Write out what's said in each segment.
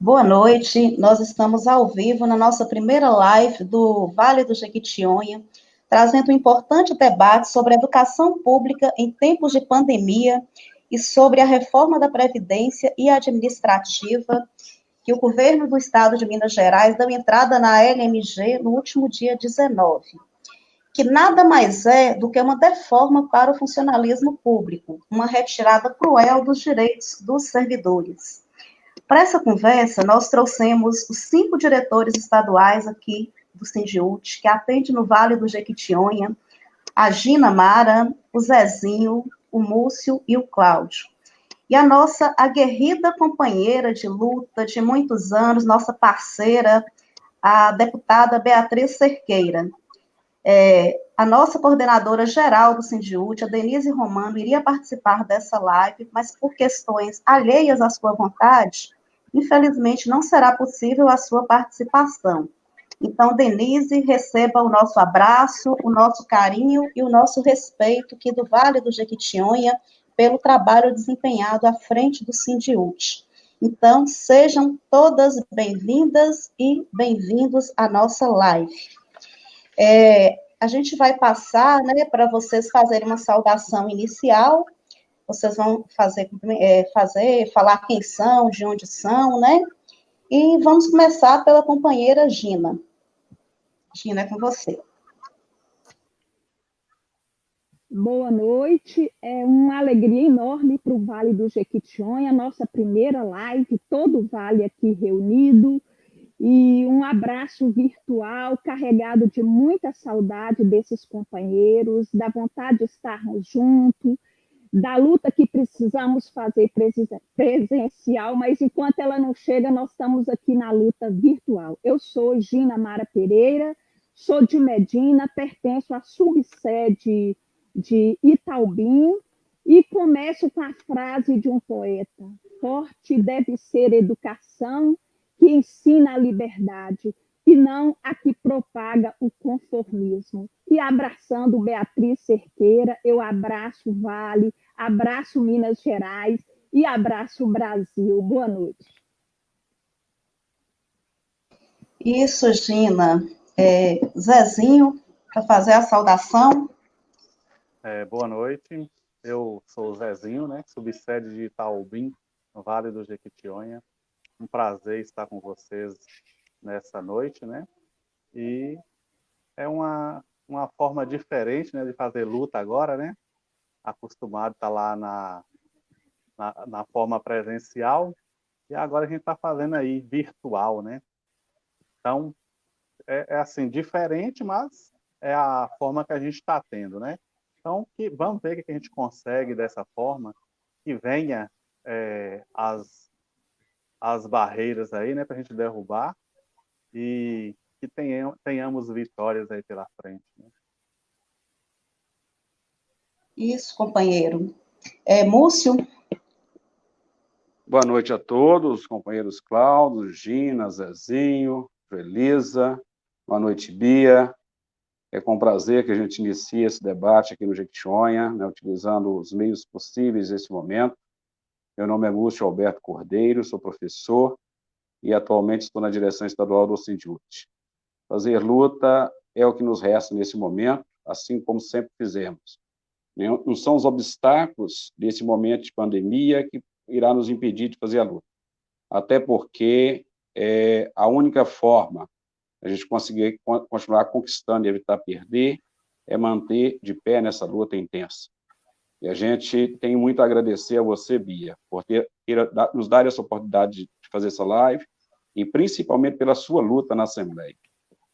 Boa noite, nós estamos ao vivo na nossa primeira live do Vale do Jequitinhonha, trazendo um importante debate sobre a educação pública em tempos de pandemia e sobre a reforma da Previdência e administrativa que o governo do estado de Minas Gerais deu entrada na LMG no último dia 19, que nada mais é do que uma deforma para o funcionalismo público, uma retirada cruel dos direitos dos servidores. Para essa conversa, nós trouxemos os 5 diretores estaduais aqui do Sindiúte, que atende no Vale do Jequitinhonha, a Gina Mara, o Zezinho, o Múcio e o Cláudio. E a nossa aguerrida companheira de luta de muitos anos, nossa parceira, a deputada Beatriz Cerqueira. A nossa coordenadora geral do Sindiúte, a Denise Romano, iria participar dessa live, mas por questões alheias à sua vontade, infelizmente não será possível a sua participação. Então, Denise, receba o nosso abraço, o nosso carinho e o nosso respeito aqui do Vale do Jequitinhonha pelo trabalho desempenhado à frente do Sindiúte. Então, sejam todas bem-vindas e bem-vindos à nossa live. A gente vai passar, né, para vocês fazerem uma saudação inicial. Vocês vão falar quem são, de onde são, né? E vamos começar pela companheira Gina. Gina, é com você. Boa noite, é uma alegria enorme para o Vale do Jequitinhonha, a nossa primeira live, todo o Vale aqui reunido, e um abraço virtual carregado de muita saudade desses companheiros, da vontade de estarmos juntos, da luta que precisamos fazer presencial, mas enquanto ela não chega, nós estamos aqui na luta virtual. Eu sou Gina Mara Pereira, sou de Medina, pertenço à subsede de Itaubim, e começo com a frase de um poeta: forte deve ser educação que ensina a liberdade, e não a que propaga o conformismo. E abraçando Beatriz Cerqueira, eu abraço o Vale, abraço Minas Gerais e abraço o Brasil. Boa noite. Isso, Gina. Zezinho, para fazer a saudação. Boa noite, eu sou o Zezinho, né, subsede de Itaubim, no Vale do Jequitinhonha. Um prazer estar com vocês nessa noite, né? E é uma forma diferente, né, de fazer luta agora, né? Acostumado a estar lá na forma presencial, e agora a gente está fazendo aí virtual, né? Então, é assim, diferente, mas é a forma que a gente está tendo, né? Então, vamos ver o que a gente consegue dessa forma, que venha as barreiras aí, né, para a gente derrubar, e que tenhamos vitórias aí pela frente, né? Isso, companheiro. Múcio? Boa noite a todos, companheiros Cláudio, Gina, Zezinho, Elisa. Boa noite, Bia. É com prazer que a gente inicia esse debate aqui no Jequitinhonha, né, utilizando os meios possíveis nesse momento. Meu nome é Múcio Alberto Cordeiro, sou professor e atualmente estou na direção estadual do Sindiúte. Fazer luta é o que nos resta nesse momento, assim como sempre fizemos. Não são os obstáculos desse momento de pandemia que irá nos impedir de fazer a luta. Até porque a única forma a gente conseguir continuar conquistando e evitar perder é manter de pé nessa luta intensa. E a gente tem muito a agradecer a você, Bia, por nos dar essa oportunidade de fazer essa live e principalmente pela sua luta na Assembleia.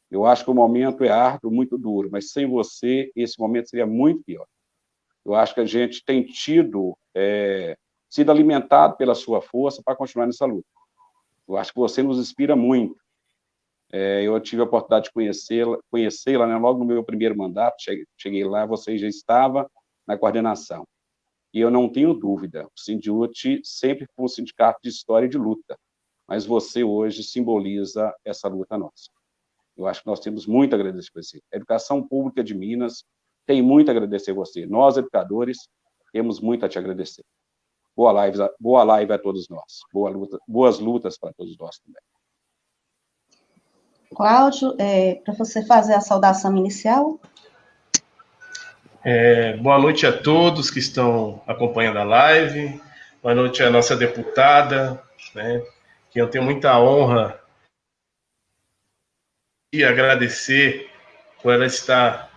Eu acho que o momento é árduo, muito duro, mas sem você esse momento seria muito pior. Eu acho que a gente tem sido alimentado pela sua força para continuar nessa luta. Eu acho que você nos inspira muito. Eu tive a oportunidade de conhecê-la, né, logo no meu primeiro mandato, cheguei lá, você já estava na coordenação. E eu não tenho dúvida, o Sindiúte sempre foi um sindicato de história e de luta, mas você hoje simboliza essa luta nossa. Eu acho que nós temos muito a agradecer por você. A educação pública de Minas tem muito a agradecer a você. Nós, educadores, temos muito a te agradecer. boa live a todos nós. Boas lutas para todos nós também. Cláudio, para você fazer a saudação inicial. Boa noite a todos que estão acompanhando a live. Boa noite à nossa deputada, né, que eu tenho muita honra e agradecer por ela estar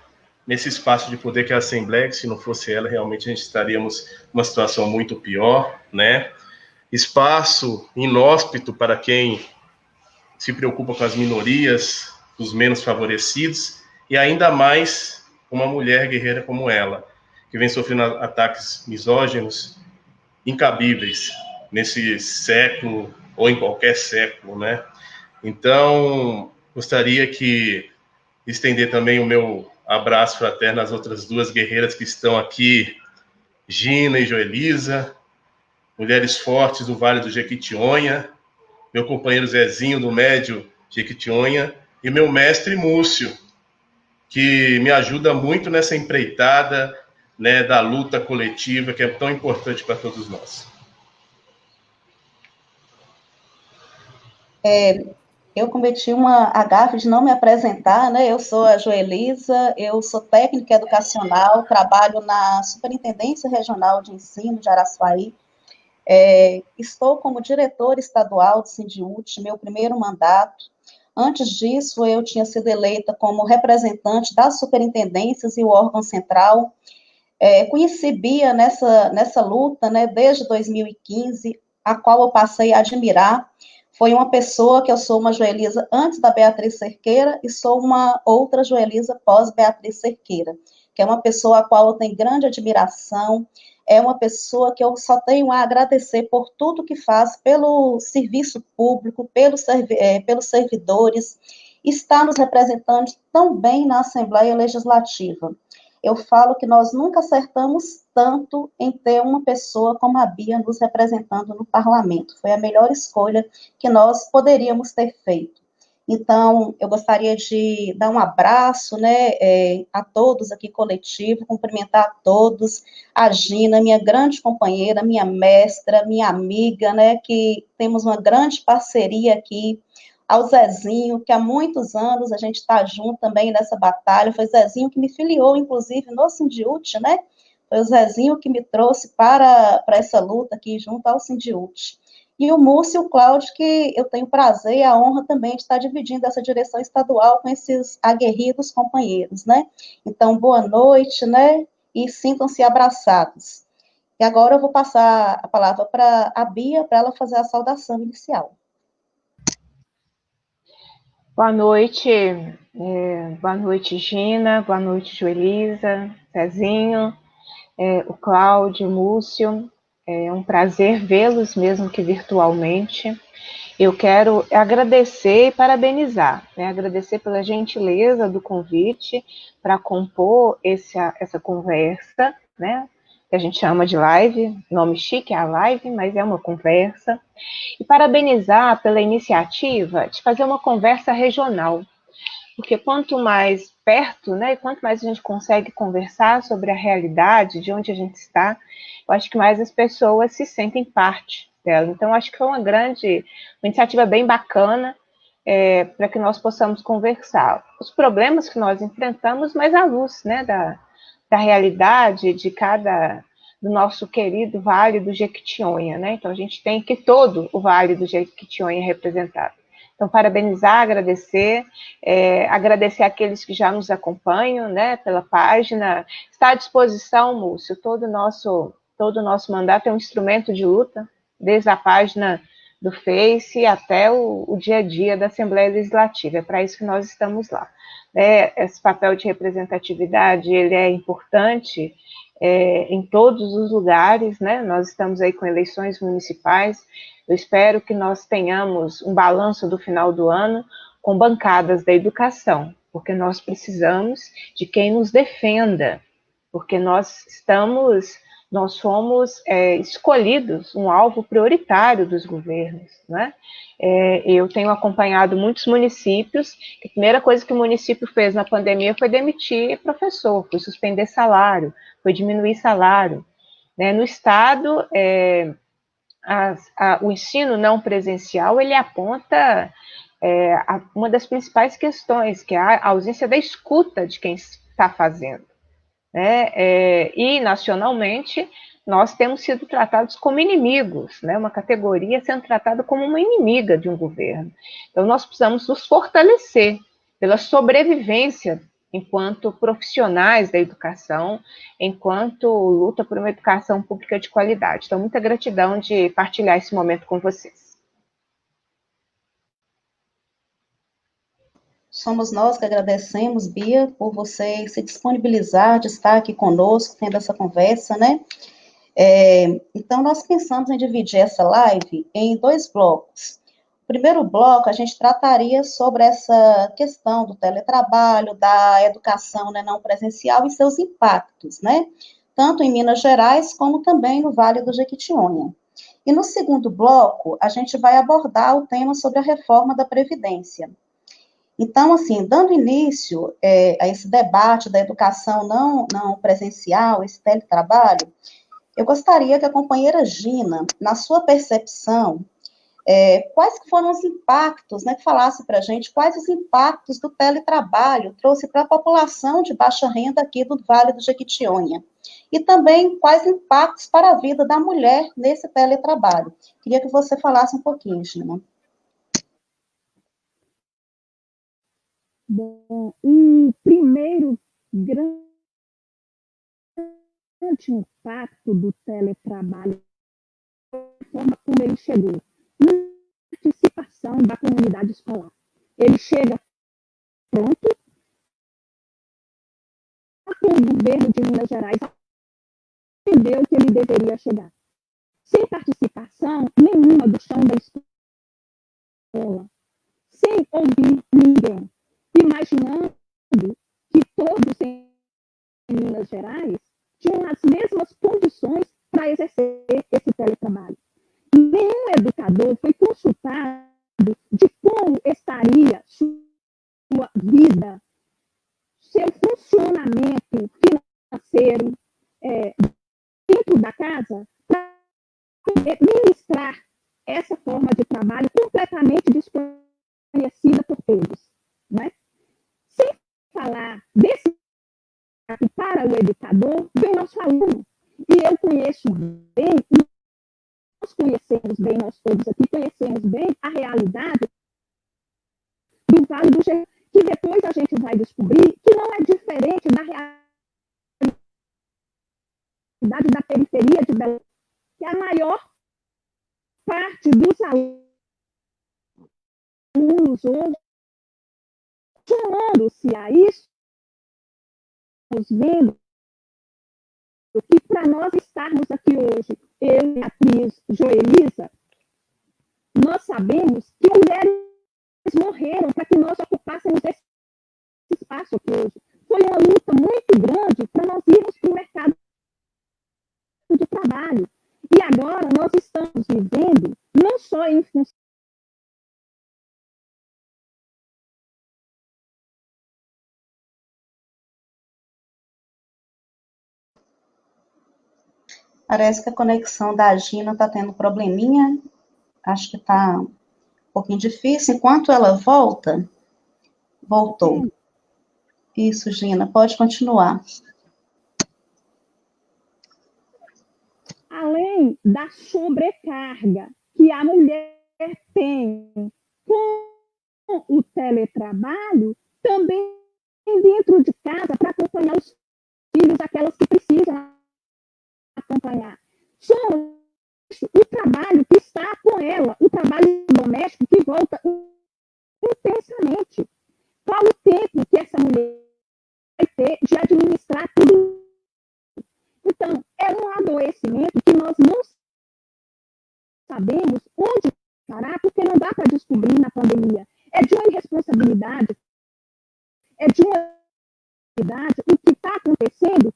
nesse espaço de poder que é a Assembleia, que se não fosse ela, realmente a gente estaríamos numa situação muito pior, né? Espaço inóspito para quem se preocupa com as minorias, os menos favorecidos, e ainda mais uma mulher guerreira como ela, que vem sofrendo ataques misóginos incabíveis nesse século ou em qualquer século, né? Então, gostaria que estender também o meu abraço fraterno às outras duas guerreiras que estão aqui, Gina e Joelisa, mulheres fortes do Vale do Jequitinhonha, meu companheiro Zezinho do Médio Jequitinhonha e meu mestre Múcio, que me ajuda muito nessa empreitada, né, da luta coletiva que é tão importante para todos nós. Eu cometi uma gafe de não me apresentar, né? Eu sou a Joelisa, eu sou técnica educacional, trabalho na Superintendência Regional de Ensino de Araçuaí. Estou como diretora estadual do Sindiúte, meu primeiro mandato. Antes disso, eu tinha sido eleita como representante das superintendências e o órgão central. Conheci Bia nessa luta, né, desde 2015, a qual eu passei a admirar. Foi uma pessoa que eu sou uma Joelisa antes da Beatriz Cerqueira e sou uma outra Joelisa pós-Beatriz Cerqueira, que é uma pessoa a qual eu tenho grande admiração, é uma pessoa que eu só tenho a agradecer por tudo que faz pelo serviço público, pelos servidores, está nos representando tão bem na Assembleia Legislativa. Eu falo que nós nunca acertamos tanto em ter uma pessoa como a Bia nos representando no parlamento. Foi a melhor escolha que nós poderíamos ter feito. Então, eu gostaria de dar um abraço, né, a todos aqui coletivo, cumprimentar a todos, a Gina, minha grande companheira, minha mestra, minha amiga, né, que temos uma grande parceria aqui, ao Zezinho, que há muitos anos a gente está junto também nessa batalha, foi Zezinho que me filiou, inclusive, no Sindiúte, né? Foi o Zezinho que me trouxe para essa luta aqui junto ao Sindiúte. E o Múcio e o Cláudio, que eu tenho o prazer e a honra também de estar dividindo essa direção estadual com esses aguerridos companheiros, né? Então, boa noite, né? E sintam-se abraçados. E agora eu vou passar a palavra para a Bia, para ela fazer a saudação inicial. Boa noite, Gina, boa noite, Joelisa, Zezinho, o Cláudio, o Múcio, é um prazer vê-los, mesmo que virtualmente. Eu quero agradecer e parabenizar, né? Agradecer pela gentileza do convite para compor essa conversa, né? Que a gente chama de live, nome chique é a live, mas é uma conversa. E parabenizar pela iniciativa de fazer uma conversa regional, porque quanto mais perto, né, quanto mais a gente consegue conversar sobre a realidade de onde a gente está, eu acho que mais as pessoas se sentem parte dela. Então, acho que foi uma iniciativa bem bacana para que nós possamos conversar os problemas que nós enfrentamos, mas à luz, né, da realidade do nosso querido Vale do Jequitinhonha, né? Então, a gente tem que todo o Vale do Jequitinhonha representado. Então, parabenizar, agradecer àqueles que já nos acompanham, né, pela página. Está à disposição, Múcio, todo o nosso mandato é um instrumento de luta, desde a página do Face até o dia a dia da Assembleia Legislativa. É para isso que nós estamos lá. Esse papel de representatividade, ele é importante em todos os lugares, né? Nós estamos aí com eleições municipais. Eu espero que nós tenhamos um balanço do final do ano com bancadas da educação, porque nós precisamos de quem nos defenda, porque nós somos escolhidos um alvo prioritário dos governos, né? Eu tenho acompanhado muitos municípios, que a primeira coisa que o município fez na pandemia foi demitir professor, foi suspender salário, foi diminuir salário. né? No Estado, o ensino não presencial, ele aponta uma das principais questões, que é a ausência da escuta de quem está fazendo, né? E, nacionalmente, nós temos sido tratados como inimigos, né? Uma categoria sendo tratada como uma inimiga de um governo. Então, nós precisamos nos fortalecer pela sobrevivência enquanto profissionais da educação, enquanto luta por uma educação pública de qualidade. Então, muita gratidão de partilhar esse momento com vocês. Somos nós que agradecemos, Bia, por você se disponibilizar de estar aqui conosco, tendo essa conversa, né? Então, nós pensamos em dividir essa live em 2 blocos. O primeiro bloco, a gente trataria sobre essa questão do teletrabalho, da educação, né, não presencial e seus impactos, né? Tanto em Minas Gerais, como também no Vale do Jequitinhonha. E no segundo bloco, a gente vai abordar o tema sobre a reforma da Previdência. Então, assim, dando início a esse debate da educação não presencial, esse teletrabalho, eu gostaria que a companheira Gina, na sua percepção, quais foram os impactos, né, que falasse para a gente quais os impactos do teletrabalho trouxe para a população de baixa renda aqui do Vale do Jequitinhonha, e também quais impactos para a vida da mulher nesse teletrabalho. Queria que você falasse um pouquinho, Gina. Bom, o primeiro grande impacto do teletrabalho foi a forma como ele chegou, na participação da comunidade escolar. Ele chega pronto, com o governo de Minas Gerais entendeu que ele deveria chegar. Sem participação nenhuma do chão da escola, sem ouvir ninguém, imaginando que todos em Minas Gerais tinham as mesmas condições para exercer esse teletrabalho. Nenhum educador foi consultado de como estaria sua vida, seu funcionamento financeiro dentro da casa, para poder ministrar essa forma de trabalho completamente desconhecida por todos, né? Sem falar desse para o educador, vem nosso aluno. E eu conheço bem, nós conhecemos bem, nós todos aqui conhecemos bem a realidade do Vale do Jequitinhonha, que depois a gente vai descobrir que não é diferente da realidade da periferia de Belém, que a maior parte dos alunos hoje, somando-se a isso, vendo que para nós estarmos aqui hoje, eu e a atriz Joelisa, nós sabemos que mulheres morreram para que nós ocupássemos esse espaço aqui hoje. Foi uma luta muito grande para nós irmos para o mercado de trabalho. E agora nós estamos vivendo, não só em função Parece que a conexão da Gina está tendo probleminha. Acho que está um pouquinho difícil. Enquanto ela volta, voltou. Isso, Gina, pode continuar. Além da sobrecarga que a mulher tem com o teletrabalho, também dentro de casa para acompanhar os filhos, aquelas que precisam acompanhar. Só o trabalho que está com ela, o trabalho doméstico que volta intensamente. Qual o tempo que essa mulher vai ter de administrar tudo? Então, é um adoecimento que nós não sabemos onde parar, porque não dá para descobrir na pandemia. É de uma irresponsabilidade, é de uma irresponsabilidade o que está acontecendo,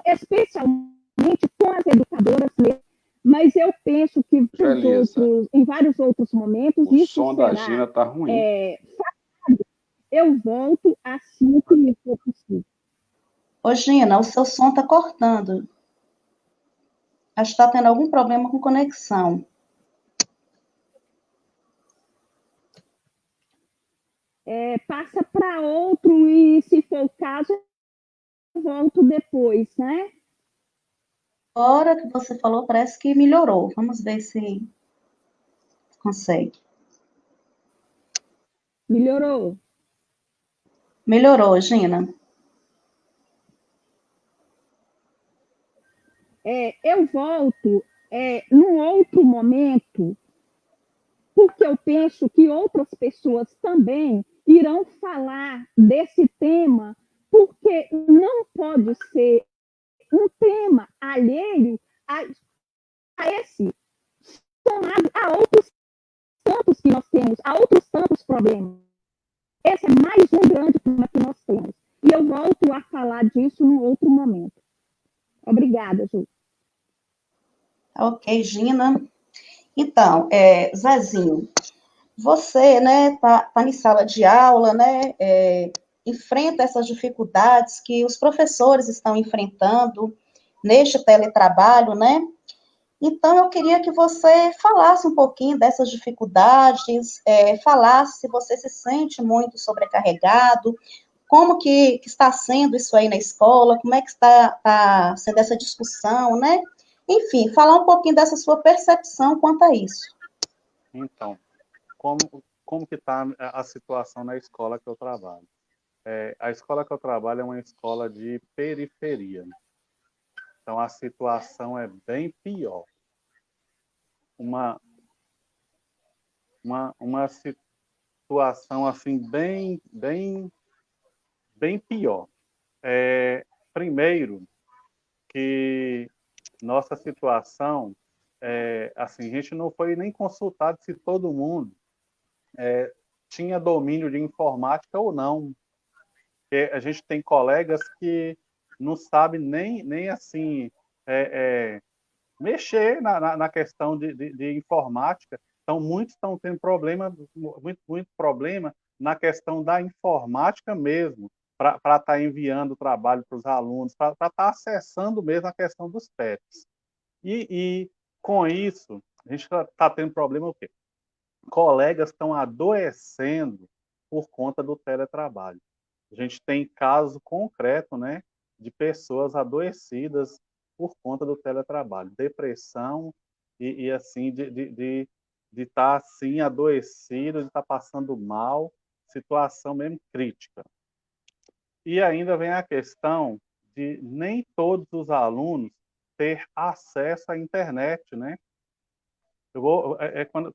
especialmente com as educadoras. Mas eu penso que em vários outros momentos, o som da Gina está ruim. Eu volto assim que for possível. Ô, Gina, o seu som está cortando. Acho que está tendo algum problema com conexão. Passa para outro e, se for o caso, eu volto depois, né? Agora que você falou, parece que melhorou. Vamos ver se consegue. Melhorou? Melhorou, Gina. Eu volto num outro momento, porque eu penso que outras pessoas também irão falar desse tema, porque não pode ser um tema alheio a esse, somado a outros tantos que nós temos, a outros tantos problemas. Esse é mais um grande problema que nós temos. E eu volto a falar disso num outro momento. Obrigada, Ju. Ok, Gina. Então, Zezinho, você, né, tá em sala de aula, né, enfrenta essas dificuldades que os professores estão enfrentando neste teletrabalho, né? Então, eu queria que você falasse um pouquinho dessas dificuldades, falasse se você se sente muito sobrecarregado, como que está sendo isso aí na escola, como é que está sendo essa discussão, né? Enfim, falar um pouquinho dessa sua percepção quanto a isso. Então, como que está a situação na escola que eu trabalho? A escola que eu trabalho é uma escola de periferia. Então, a situação é bem pior. Uma situação assim bem pior. Primeiro, que nossa situação, assim, a gente não foi nem consultado se todo mundo tinha domínio de informática ou não. Porque a gente tem colegas que não sabem nem assim, mexer na questão de informática. Então, muitos estão tendo muito problema na questão da informática mesmo, para estar enviando trabalho para os alunos, para estar acessando mesmo a questão dos PETs. E com isso, a gente está tendo problema o quê? Colegas estão adoecendo por conta do teletrabalho. A gente tem caso concreto, né, de pessoas adoecidas por conta do teletrabalho, depressão e assim de estar assim adoecido, de estar passando mal, situação mesmo crítica. E ainda vem a questão de nem todos os alunos ter acesso à internet, né?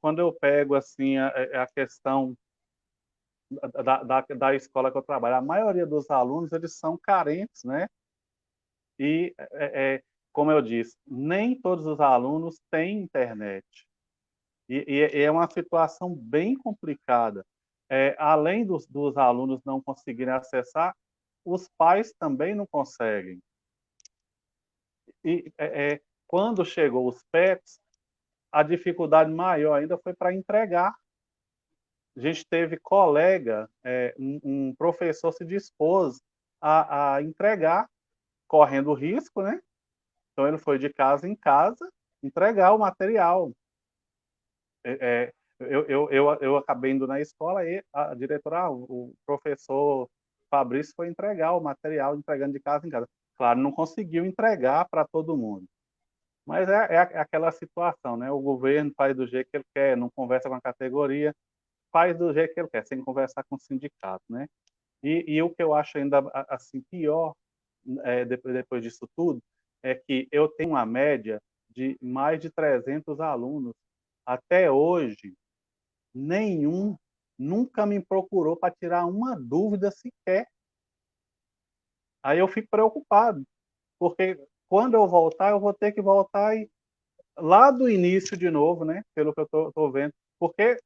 Quando eu pego assim a questão da escola que eu trabalho, a maioria dos alunos eles são carentes, né? E como eu disse, nem todos os alunos têm internet. E é uma situação bem complicada. Além dos alunos não conseguirem acessar, os pais também não conseguem. E quando chegou os PETs, a dificuldade maior ainda foi para entregar. A gente teve colega, um professor se dispôs a entregar, correndo risco, né? Então ele foi de casa em casa entregar o material. Eu acabei indo na escola e a diretora, o professor Fabrício foi entregar o material, entregando de casa em casa. Claro, não conseguiu entregar para todo mundo. Mas é aquela situação, né? O governo faz do jeito que ele quer, não conversa com a categoria, faz do jeito que ele quer, sem conversar com o sindicato, né? E o que eu acho ainda assim pior, depois disso tudo, é que eu tenho uma média de mais de 300 alunos. Até hoje, nenhum nunca me procurou para tirar uma dúvida sequer. Aí eu fico preocupado, porque quando eu voltar, eu vou ter que voltar lá do início de novo, né? Pelo que eu estou vendo, porque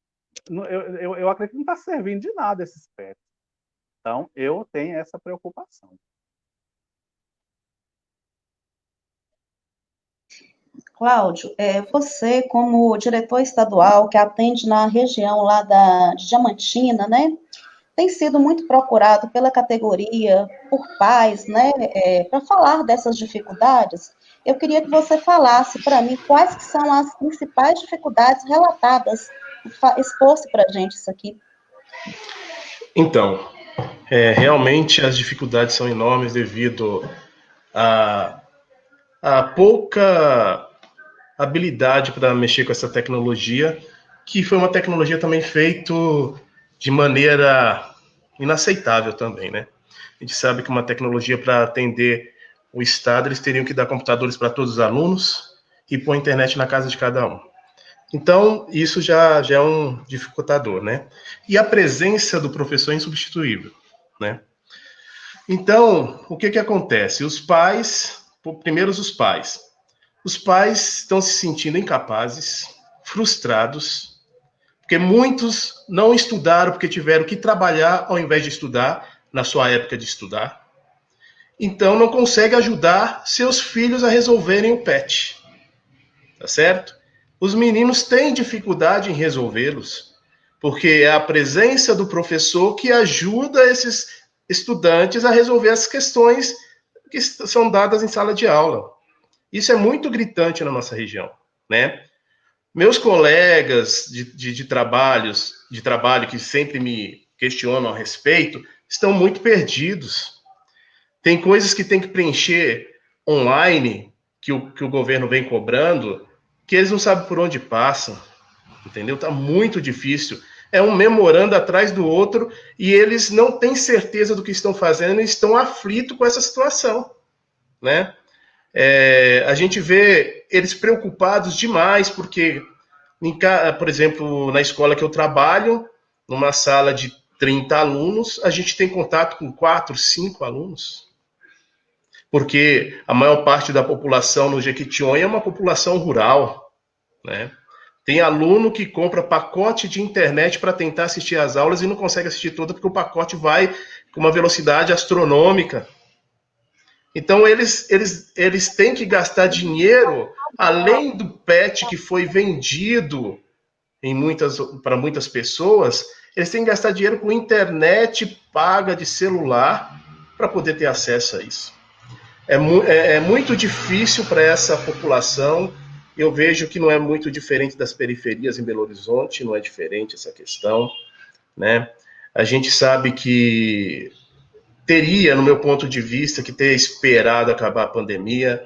eu acredito que não está servindo de nada esses PETs. Então, eu tenho essa preocupação. Cláudio, você, como diretor estadual que atende na região lá de Diamantina, né, tem sido muito procurado pela categoria, por pais, né, para falar dessas dificuldades. eu queria que você falasse para mim quais que são as principais dificuldades relatadas. Expor-se para a gente isso aqui. Então, realmente as dificuldades são enormes devido a pouca habilidade para mexer com essa tecnologia, que foi uma tecnologia também feita de maneira inaceitável também, né? A gente sabe que uma tecnologia para atender o Estado, eles teriam que dar computadores para todos os alunos e pôr a internet na casa de cada um. Então, isso já é um dificultador, né? E a presença do professor é insubstituível, né? Então, o que acontece? Os pais, primeiro os pais. Os pais estão se sentindo incapazes, frustrados, porque muitos não estudaram porque tiveram que trabalhar ao invés de estudar, na sua época de estudar. Então, não conseguem ajudar seus filhos a resolverem o PET. Tá certo? Os meninos têm dificuldade em resolvê-los, porque é a presença do professor que ajuda esses estudantes a resolver as questões que são dadas em sala de aula. Isso é muito gritante na nossa região, né? Meus colegas de trabalho que sempre me questionam a respeito, estão muito perdidos. Tem coisas que tem que preencher online, que o governo vem cobrando, que eles não sabem por onde passam, entendeu? Tá muito difícil. É um memorando atrás do outro e eles não têm certeza do que estão fazendo e estão aflitos com essa situação, né? A gente vê eles preocupados demais, porque, por exemplo, na escola que eu trabalho, numa sala de 30 alunos, a gente tem contato com 4, 5 alunos. Porque a maior parte da população no Jequitinhonha é uma população rural, né? Tem aluno que compra pacote de internet para tentar assistir às aulas e não consegue assistir toda porque o pacote vai com uma velocidade astronômica. Então, eles têm que gastar dinheiro, além do PET que foi vendido para muitas pessoas, eles têm que gastar dinheiro com internet paga de celular para poder ter acesso a isso. É muito difícil para essa população. Eu vejo que não é muito diferente das periferias em Belo Horizonte, não é diferente essa questão, né? A gente sabe que teria, no meu ponto de vista, que ter esperado acabar a pandemia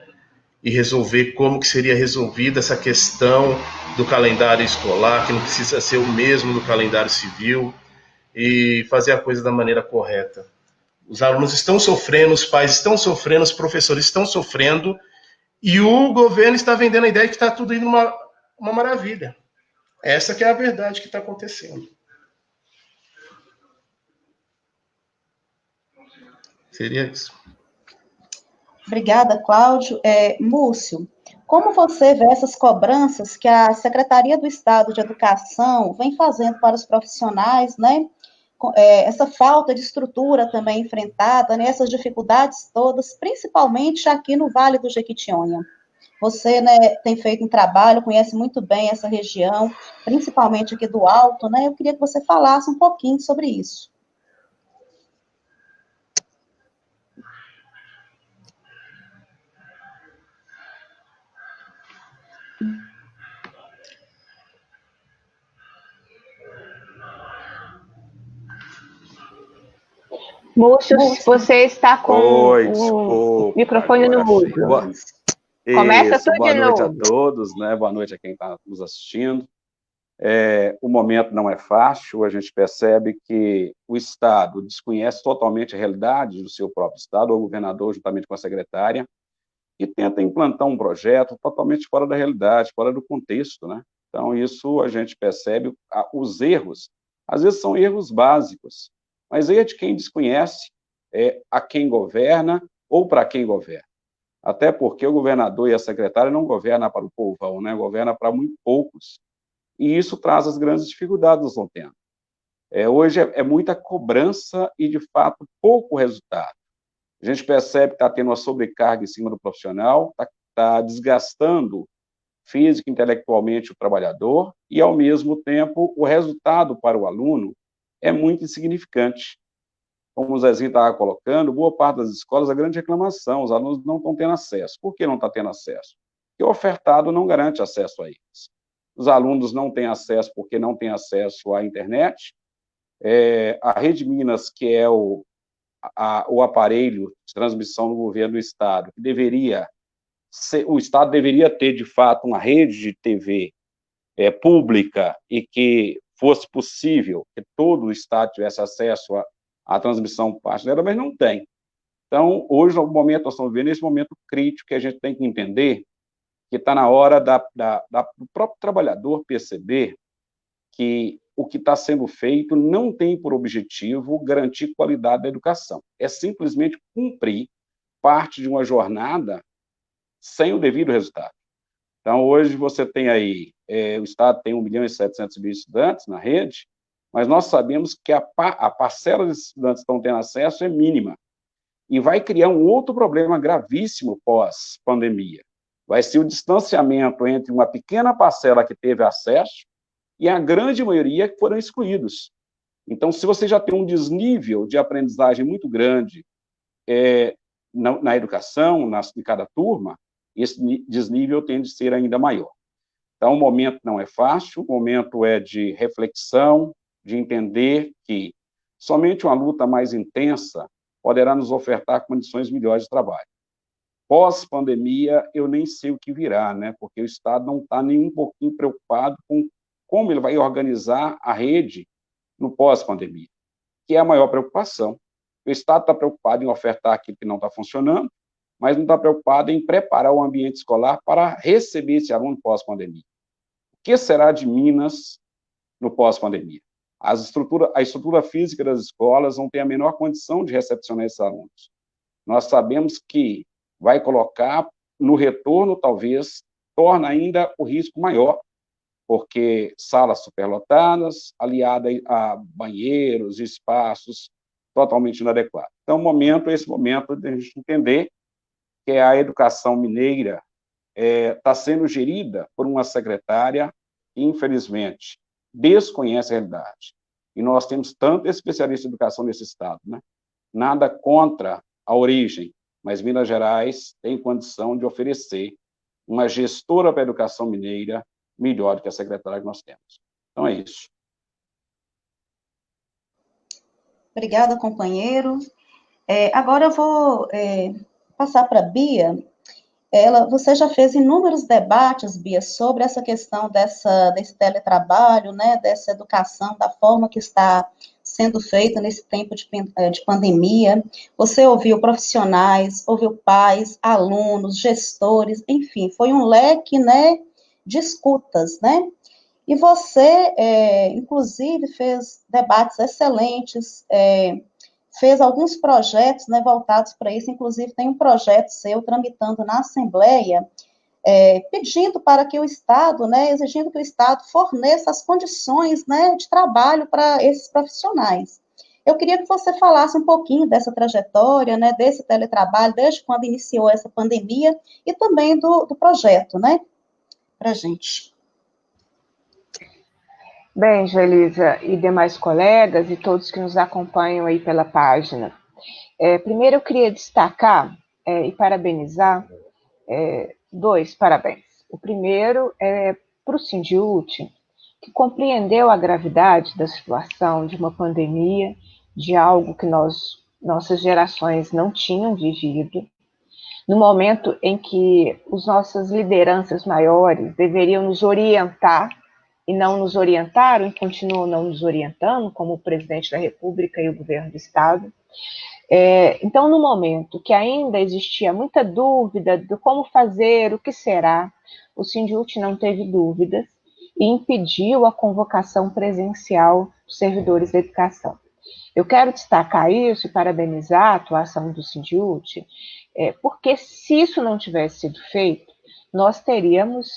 e resolver como que seria resolvida essa questão do calendário escolar, que não precisa ser o mesmo do calendário civil, e fazer a coisa da maneira correta. Os alunos estão sofrendo, os pais estão sofrendo, os professores estão sofrendo, e o governo está vendendo a ideia de que está tudo indo uma maravilha. Essa que é a verdade que está acontecendo. Seria isso. Obrigada, Cláudio. Múcio, como você vê essas cobranças que a Secretaria do Estado de Educação vem fazendo para os profissionais, né? Essa falta de estrutura também enfrentada, né? Essas dificuldades todas, principalmente aqui no Vale do Jequitinhonha. Você, né, tem feito um trabalho, conhece muito bem essa região, principalmente aqui do Alto, né? Eu queria que você falasse um pouquinho sobre isso. Múcio, você está com o microfone no mudo. Começa tudo de novo. Boa noite a todos, né? Boa noite a quem está nos assistindo. O momento não é fácil, a gente percebe que o Estado desconhece totalmente a realidade do seu próprio Estado, o governador, juntamente com a secretária, e tenta implantar um projeto totalmente fora da realidade, fora do contexto, né? Então, isso a gente percebe, os erros, às vezes são erros básicos, mas é de quem desconhece a quem governa ou para quem governa. Até porque o governador e a secretária não governam para o povão, né? Governa para muito poucos. E isso traz as grandes dificuldades que nós estamos tendo. Hoje é muita cobrança e, de fato, pouco resultado. A gente percebe que está tendo uma sobrecarga em cima do profissional, está desgastando física e intelectualmente o trabalhador, e, ao mesmo tempo, o resultado para o aluno é muito insignificante. como o Zezinho estava colocando, boa parte das escolas, a grande reclamação, os alunos não estão tendo acesso. Por que não está tendo acesso? Porque o ofertado não garante acesso a eles. Os alunos não têm acesso porque não têm acesso à internet. A Rede Minas, que é o aparelho de transmissão do governo do Estado, que o Estado deveria ter, de fato, uma rede de TV pública e que fosse possível que todo o Estado tivesse acesso à transmissão parte dela, mas não tem. Então, hoje, no momento, nós estamos vivendo esse momento crítico que a gente tem que entender que está na hora do próprio trabalhador perceber que o que está sendo feito não tem por objetivo garantir qualidade da educação. É simplesmente cumprir parte de uma jornada sem o devido resultado. Então, hoje você tem aí, o Estado tem 1.700.000 estudantes na rede, mas nós sabemos que a parcela de estudantes que estão tendo acesso é mínima. E vai criar um outro problema gravíssimo pós-pandemia. Vai ser o distanciamento entre uma pequena parcela que teve acesso e a grande maioria que foram excluídos. Então, se você já tem um desnível de aprendizagem muito grande na educação, em cada turma, esse desnível tende a ser ainda maior. Então, o momento não é fácil, o momento é de reflexão, de entender que somente uma luta mais intensa poderá nos ofertar condições melhores de trabalho. Pós-pandemia, eu nem sei o que virá, né? Porque o Estado não está nem um pouquinho preocupado com como ele vai organizar a rede no pós-pandemia, que é a maior preocupação. O Estado está preocupado em ofertar aquilo que não está funcionando, mas não está preocupado em preparar o ambiente escolar para receber esse aluno pós-pandemia. O que será de Minas no pós-pandemia? A estrutura física das escolas não tem a menor condição de recepcionar esses alunos. Nós sabemos que vai colocar no retorno, talvez, torna ainda o risco maior, porque salas superlotadas, aliada a banheiros, espaços totalmente inadequados. Então, esse momento de a gente entender que a educação mineira está sendo gerida por uma secretária que, infelizmente, desconhece a realidade. E nós temos tanto especialista em educação nesse estado, né? Nada contra a origem, mas Minas Gerais tem condição de oferecer uma gestora para a educação mineira melhor do que a secretária que nós temos. Então, é isso. Obrigada, companheiro. Agora eu vou passar para a Bia. Você já fez inúmeros debates, Bia, sobre essa questão desse teletrabalho, né, dessa educação, da forma que está sendo feita nesse tempo de pandemia. Você ouviu profissionais, ouviu pais, alunos, gestores, enfim, foi um leque, né, de escutas, né? E você, inclusive, fez debates excelentes, fez alguns projetos, né, voltados para isso, inclusive tem um projeto seu tramitando na Assembleia, pedindo para que o Estado, né, exigindo que o Estado forneça as condições, né, de trabalho para esses profissionais. Eu queria que você falasse um pouquinho dessa trajetória, né, desse teletrabalho, desde quando iniciou essa pandemia, e também do projeto, né, para a gente. Bem, Joelisa e demais colegas e todos que nos acompanham aí pela página. Primeiro eu queria destacar e parabenizar dois parabéns. O primeiro é para o Sindiúti, que compreendeu a gravidade da situação de uma pandemia, de algo que nossas gerações não tinham vivido, no momento em que as nossas lideranças maiores deveriam nos orientar e não nos orientaram e continuam não nos orientando, como o presidente da República e o governo do Estado. Então, no momento que ainda existia muita dúvida de como fazer, o que será, o Sindiúti não teve dúvidas e impediu a convocação presencial dos servidores da educação. Eu quero destacar isso e parabenizar a atuação do Sindiúti, porque se isso não tivesse sido feito, nós teríamos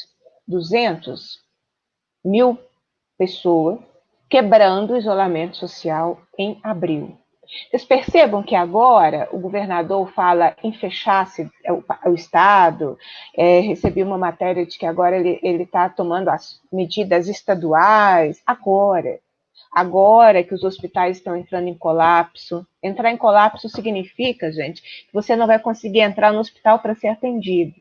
200.000 pessoas quebrando o isolamento social em abril. Vocês percebam que agora o governador fala em fechar-se o Estado, recebi uma matéria de que agora ele está tomando as medidas estaduais, agora. agora que os hospitais estão entrando em colapso. Entrar em colapso significa, gente, que você não vai conseguir entrar no hospital para ser atendido.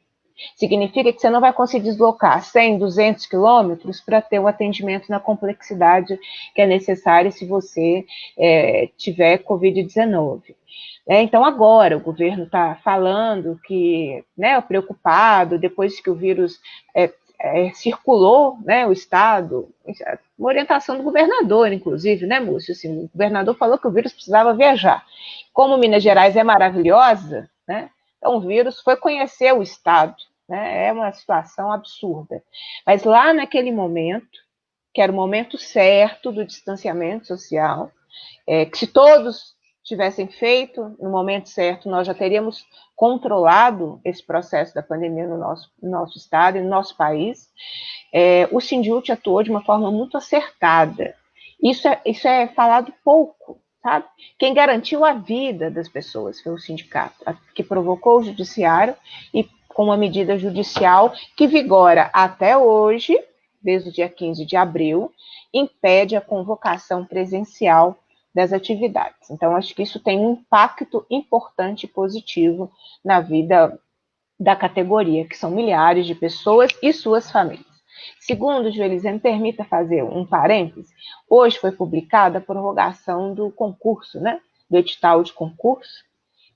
Significa que você não vai conseguir deslocar 100, 200 quilômetros para ter o atendimento na complexidade que é necessária se você tiver Covid-19. Então, agora, o governo está falando que, preocupado, depois que o vírus circulou, o Estado, uma orientação do governador, inclusive, Múcio? Assim, o governador falou que o vírus precisava viajar. Como Minas Gerais é maravilhosa, então o vírus foi conhecer o Estado, é uma situação absurda. Mas lá naquele momento, que era o momento certo do distanciamento social, que se todos tivessem feito no momento certo, nós já teríamos controlado esse processo da pandemia no nosso estado e no nosso país. O Sindicute atuou de uma forma muito acertada. Isso é falado pouco, sabe? Quem garantiu a vida das pessoas foi o sindicato, que provocou o judiciário e com uma medida judicial que vigora até hoje, desde o dia 15 de abril, impede a convocação presencial das atividades. Então, acho que isso tem um impacto importante e positivo na vida da categoria, que são milhares de pessoas e suas famílias. Segundo, Joelise, me permita fazer um parêntese, hoje foi publicada a prorrogação do concurso, do edital de concurso,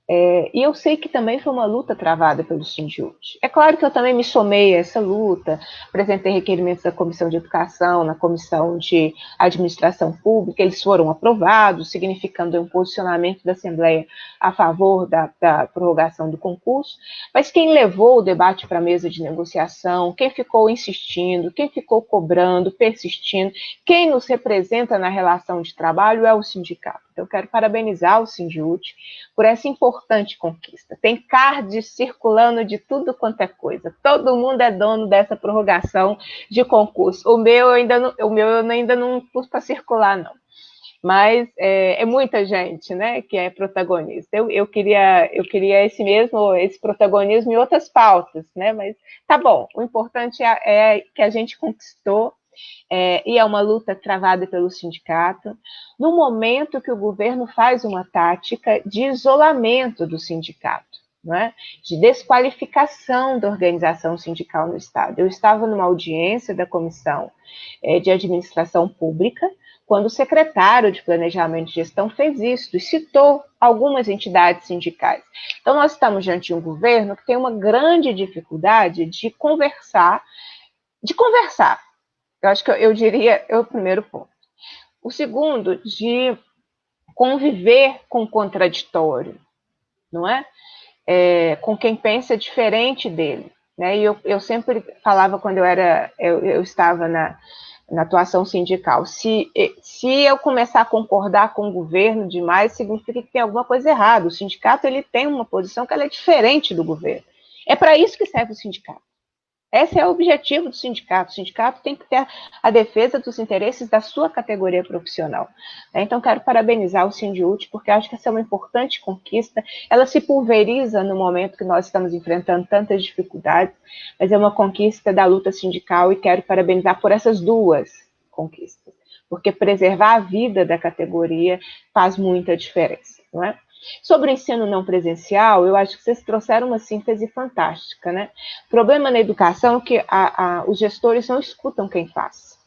e eu sei que também foi uma luta travada pelo Sindicute. É claro que eu também me somei a essa luta, apresentei requerimentos da Comissão de Educação, na Comissão de Administração Pública, eles foram aprovados, significando um posicionamento da Assembleia a favor da prorrogação do concurso, mas quem levou o debate para a mesa de negociação, quem ficou insistindo, quem ficou cobrando, persistindo, quem nos representa na relação de trabalho é o sindicato. Então, eu quero parabenizar o Sindicute por essa importante conquista. Tem cards circulando de tudo quanto é coisa. Todo mundo é dono dessa prorrogação de concurso. O meu eu ainda não pus para circular, não. Mas é muita gente, que é protagonista. Eu queria esse protagonismo em outras pautas, mas tá bom. O importante é que a gente conquistou. E é uma luta travada pelo sindicato, no momento que o governo faz uma tática de isolamento do sindicato, de desqualificação da organização sindical no Estado. Eu estava numa audiência da Comissão de Administração Pública, quando o secretário de Planejamento e Gestão fez isso e citou algumas entidades sindicais. Então, nós estamos diante de um governo que tem uma grande dificuldade de conversar. Eu acho que eu diria o primeiro ponto. O segundo, de conviver com o contraditório, não é? Com quem pensa diferente dele. E eu sempre falava quando eu estava na atuação sindical, se eu começar a concordar com o governo demais, significa que tem alguma coisa errada. O sindicato ele tem uma posição que ela é diferente do governo. É para isso que serve o sindicato. Esse é o objetivo do sindicato. O sindicato tem que ter a defesa dos interesses da sua categoria profissional. Então, quero parabenizar o Sindicute, porque acho que essa é uma importante conquista. Ela se pulveriza no momento que nós estamos enfrentando tantas dificuldades, mas é uma conquista da luta sindical e quero parabenizar por essas duas conquistas, porque preservar a vida da categoria faz muita diferença, não é? Sobre o ensino não presencial, eu acho que vocês trouxeram uma síntese fantástica, O problema na educação é que os gestores não escutam quem faz.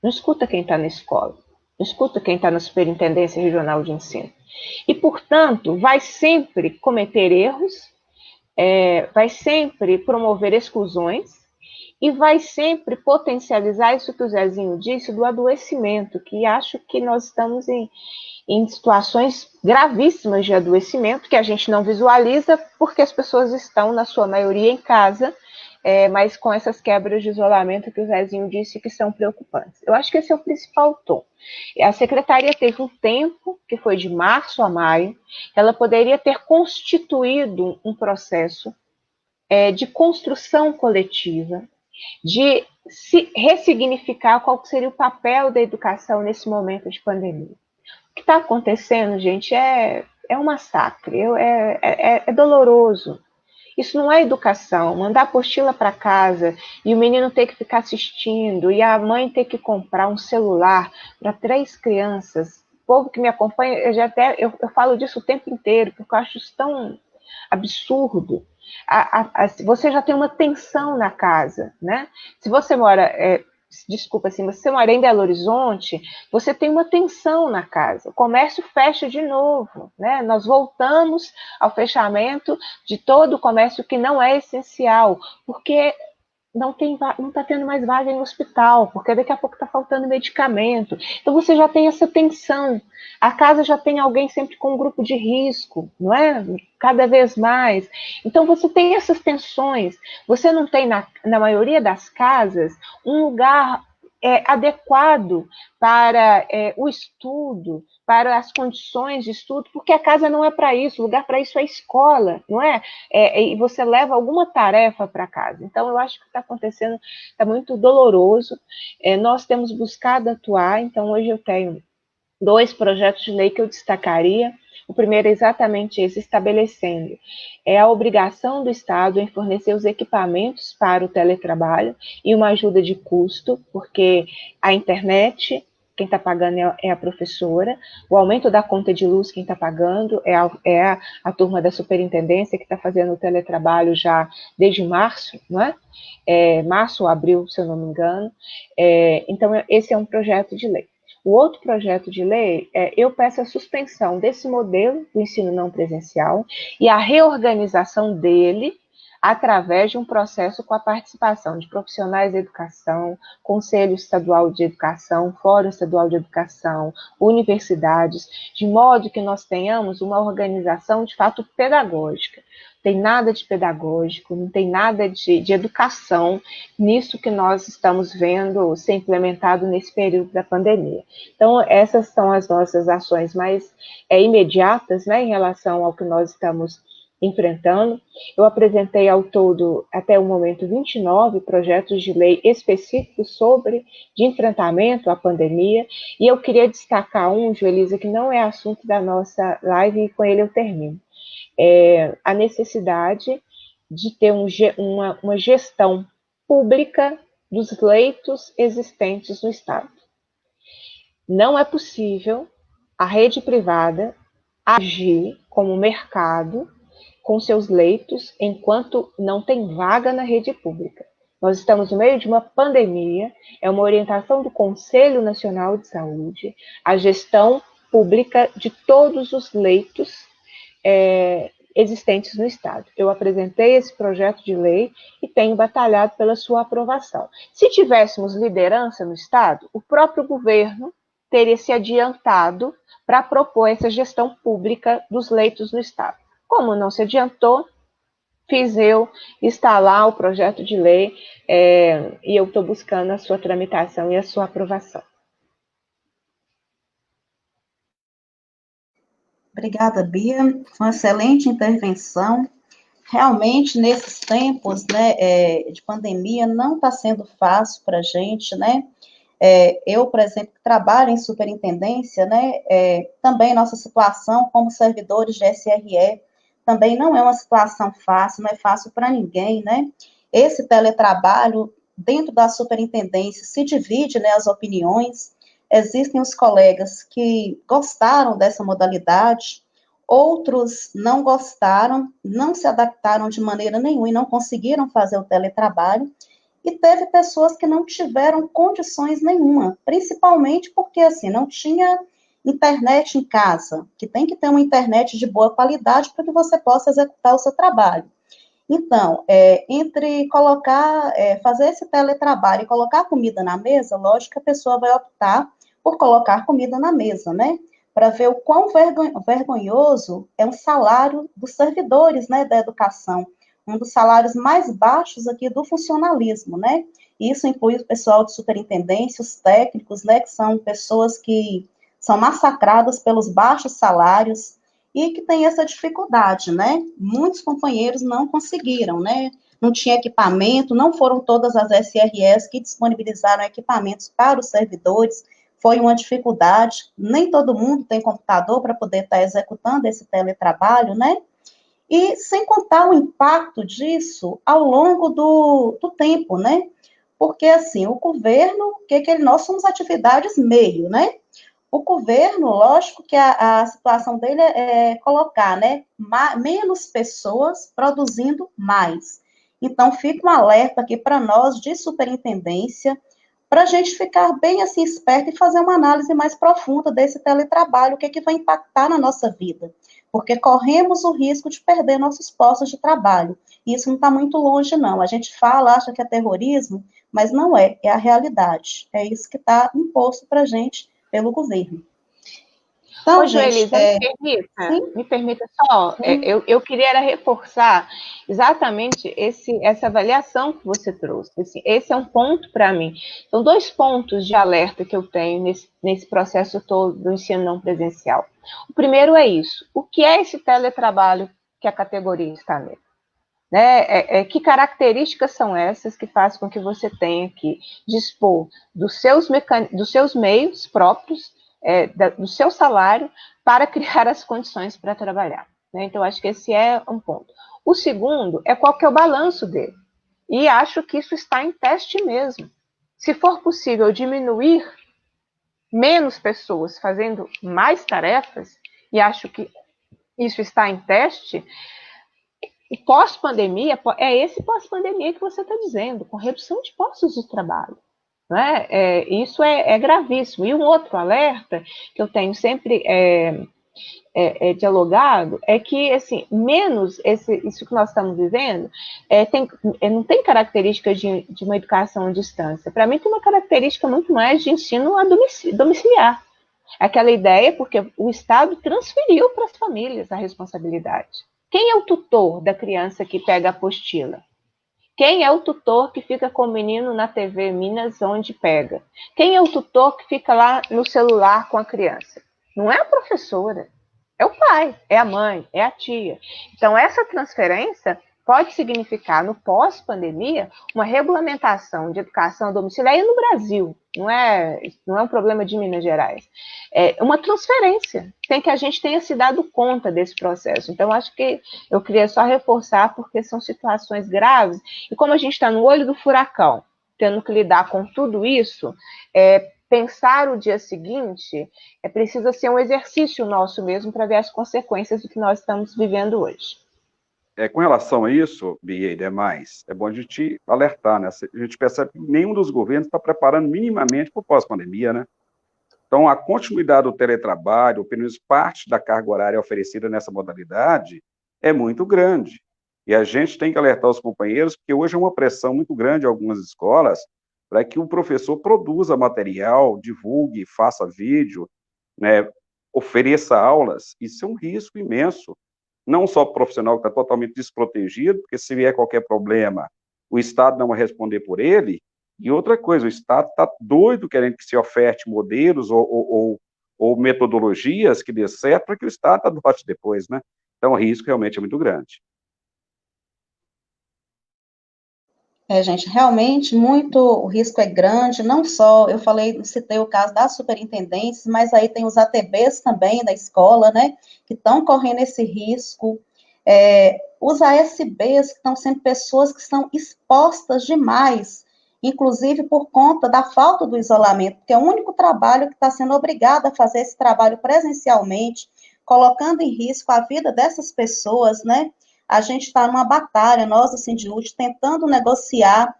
Não escuta quem está na escola. Não escuta quem está na Superintendência Regional de Ensino. E, portanto, vai sempre cometer erros, vai sempre promover exclusões e vai sempre potencializar isso que o Zezinho disse do adoecimento, que acho que nós estamos em situações gravíssimas de adoecimento que a gente não visualiza porque as pessoas estão, na sua maioria, em casa, mas com essas quebras de isolamento que o Zezinho disse que são preocupantes. Eu acho que esse é o principal tom. A secretaria teve um tempo, que foi de março a maio, que ela poderia ter constituído um processo de construção coletiva, de se ressignificar qual seria o papel da educação nesse momento de pandemia. O que está acontecendo, gente, é um massacre, é doloroso. Isso não é educação. Mandar apostila para casa e o menino ter que ficar assistindo e a mãe ter que comprar um celular para 3 crianças. O povo que me acompanha, eu falo disso o tempo inteiro, porque eu acho isso tão absurdo. Você já tem uma tensão na casa, né? Se você mora, desculpa, assim, se você mora em Belo Horizonte, você tem uma tensão na casa. O comércio fecha de novo, né? Nós voltamos ao fechamento de todo o comércio que não é essencial, porque não está tendo mais vaga em hospital, porque daqui a pouco está faltando medicamento. Então você já tem essa tensão. A casa já tem alguém sempre com um grupo de risco, não é? Cada vez mais. Então você tem essas tensões. Você não tem, na maioria das casas, um lugar adequado para o estudo, para as condições de estudo, porque a casa não é para isso, o lugar para isso é a escola, não é? E você leva alguma tarefa para casa. Então, eu acho que o que está acontecendo está muito doloroso. Nós temos buscado atuar, então hoje eu tenho 2 projetos de lei que eu destacaria. O primeiro é exatamente esse, estabelecendo a obrigação do Estado em fornecer os equipamentos para o teletrabalho e uma ajuda de custo, porque a internet, quem está pagando é a professora, o aumento da conta de luz, quem está pagando é a turma da superintendência, que está fazendo o teletrabalho já desde março, não é? Março ou abril, se eu não me engano. Então, esse é um projeto de lei. O outro projeto de lei, eu peço a suspensão desse modelo do ensino não presencial e a reorganização dele através de um processo com a participação de profissionais da educação, Conselho Estadual de Educação, Fórum Estadual de Educação, universidades, de modo que nós tenhamos uma organização de fato pedagógica. Não tem nada de pedagógico, não tem nada de educação nisso que nós estamos vendo ser implementado nesse período da pandemia. Então, essas são as nossas ações mais imediatas, né, em relação ao que nós estamos enfrentando. Eu apresentei ao todo, até o momento, 29 projetos de lei específicos de enfrentamento à pandemia, e eu queria destacar um, Joelisa, que não é assunto da nossa live, e com ele eu termino. A necessidade de ter uma gestão pública dos leitos existentes no Estado. Não é possível a rede privada agir como mercado com seus leitos enquanto não tem vaga na rede pública. Nós estamos no meio de uma pandemia, é uma orientação do Conselho Nacional de Saúde, a gestão pública de todos os leitos existentes no Estado. Eu apresentei esse projeto de lei e tenho batalhado pela sua aprovação. Se tivéssemos liderança no Estado, o próprio governo teria se adiantado para propor essa gestão pública dos leitos no Estado. Como não se adiantou, fiz eu instalar o projeto de lei e eu estou buscando a sua tramitação e a sua aprovação. Obrigada, Bia. Foi uma excelente intervenção. Realmente, nesses tempos, né, de pandemia, não está sendo fácil para a gente, né? Eu, por exemplo, que trabalho em superintendência, né, também nossa situação como servidores de SRE também não é uma situação fácil, não é fácil para ninguém, né? Esse teletrabalho dentro da superintendência se divide, né, as opiniões. Existem os colegas que gostaram dessa modalidade, outros não gostaram, não se adaptaram de maneira nenhuma e não conseguiram fazer o teletrabalho, e teve pessoas que não tiveram condições nenhuma, principalmente porque, assim, não tinha internet em casa, que tem que ter uma internet de boa qualidade para que você possa executar o seu trabalho. Então, entre fazer esse teletrabalho e colocar comida na mesa, lógico que a pessoa vai optar por colocar comida na mesa, né? Para ver o quão vergonhoso é o salário dos servidores, né, da educação, um dos salários mais baixos aqui do funcionalismo, né? Isso inclui o pessoal de superintendência, os técnicos, né, que são pessoas que são massacradas pelos baixos salários e que tem essa dificuldade, né? Muitos companheiros não conseguiram, né? Não tinha equipamento, não foram todas as SREs que disponibilizaram equipamentos para os servidores, foi uma dificuldade, nem todo mundo tem computador para poder estar executando esse teletrabalho, né? E sem contar o impacto disso ao longo do tempo, né? Porque, assim, o governo, nós somos atividades meio, né? O governo, lógico que a situação dele é colocar, né, menos pessoas produzindo mais. Então, fica um alerta aqui para nós de superintendência, para a gente ficar bem assim esperto e fazer uma análise mais profunda desse teletrabalho, o que vai impactar na nossa vida. Porque corremos o risco de perder nossos postos de trabalho. E isso não está muito longe, não. A gente fala, acha que é terrorismo, mas não é, é a realidade. É isso que está imposto para a gente pelo governo. Então, ô, Joelisa, me permita só, eu queria era reforçar exatamente essa avaliação que você trouxe. Assim, esse é um ponto para mim. São 2 pontos de alerta que eu tenho nesse processo todo do ensino não presencial. O primeiro é isso. O que é esse teletrabalho que a categoria está nele? Né? Que características são essas que fazem com que você tenha que dispor dos seus meios próprios, do seu salário, para criar as condições para trabalhar. Né? Então, acho que esse é um ponto. O segundo é qual que é o balanço dele. E acho que isso está em teste mesmo. Se for possível diminuir menos pessoas fazendo mais tarefas, e acho que isso está em teste, e pós-pandemia, é esse pós-pandemia que você está dizendo, com redução de postos de trabalho. Né? Isso é gravíssimo. E um outro alerta que eu tenho sempre dialogado é que, assim, menos isso que nós estamos vivendo não tem características de uma educação à distância. Para mim, tem uma característica muito mais de ensino a domiciliar. Aquela ideia, porque o Estado transferiu para as famílias a responsabilidade. Quem é o tutor da criança que pega a apostila? Quem é o tutor que fica com o menino na TV Minas, onde pega? Quem é o tutor que fica lá no celular com a criança? Não é a professora, é o pai, é a mãe, é a tia. Então, essa transferência pode significar, no pós-pandemia, uma regulamentação de educação domiciliar no Brasil. Não é um problema de Minas Gerais. É uma transferência. Tem que a gente tenha se dado conta desse processo. Então, acho que eu queria só reforçar, porque são situações graves. E como a gente está no olho do furacão, tendo que lidar com tudo isso, pensar o dia seguinte precisa ser um exercício nosso mesmo para ver as consequências do que nós estamos vivendo hoje. Com relação a isso, Bia e demais, é bom a gente alertar, né? A gente percebe que nenhum dos governos está preparando minimamente para o pós-pandemia, né? Então, a continuidade do teletrabalho, ou pelo menos parte da carga horária oferecida nessa modalidade, é muito grande. E a gente tem que alertar os companheiros, porque hoje é uma pressão muito grande em algumas escolas para que o professor produza material, divulgue, faça vídeo, né? Ofereça aulas. Isso é um risco imenso. Não só o profissional que está totalmente desprotegido, porque se vier qualquer problema, o Estado não vai responder por ele, e outra coisa, o Estado está doido querendo que se oferte modelos ou metodologias que dê certo para que o Estado adote depois, né? Então, o risco realmente é muito grande. Gente, realmente o risco é grande, não só, citei o caso das superintendências, mas aí tem os ATBs também da escola, né, que estão correndo esse risco, os ASBs, que estão sendo pessoas que são expostas demais, inclusive por conta da falta do isolamento, porque é o único trabalho que está sendo obrigado a fazer esse trabalho presencialmente, colocando em risco a vida dessas pessoas, né, a gente está numa batalha, nós do Sindiúte, tentando negociar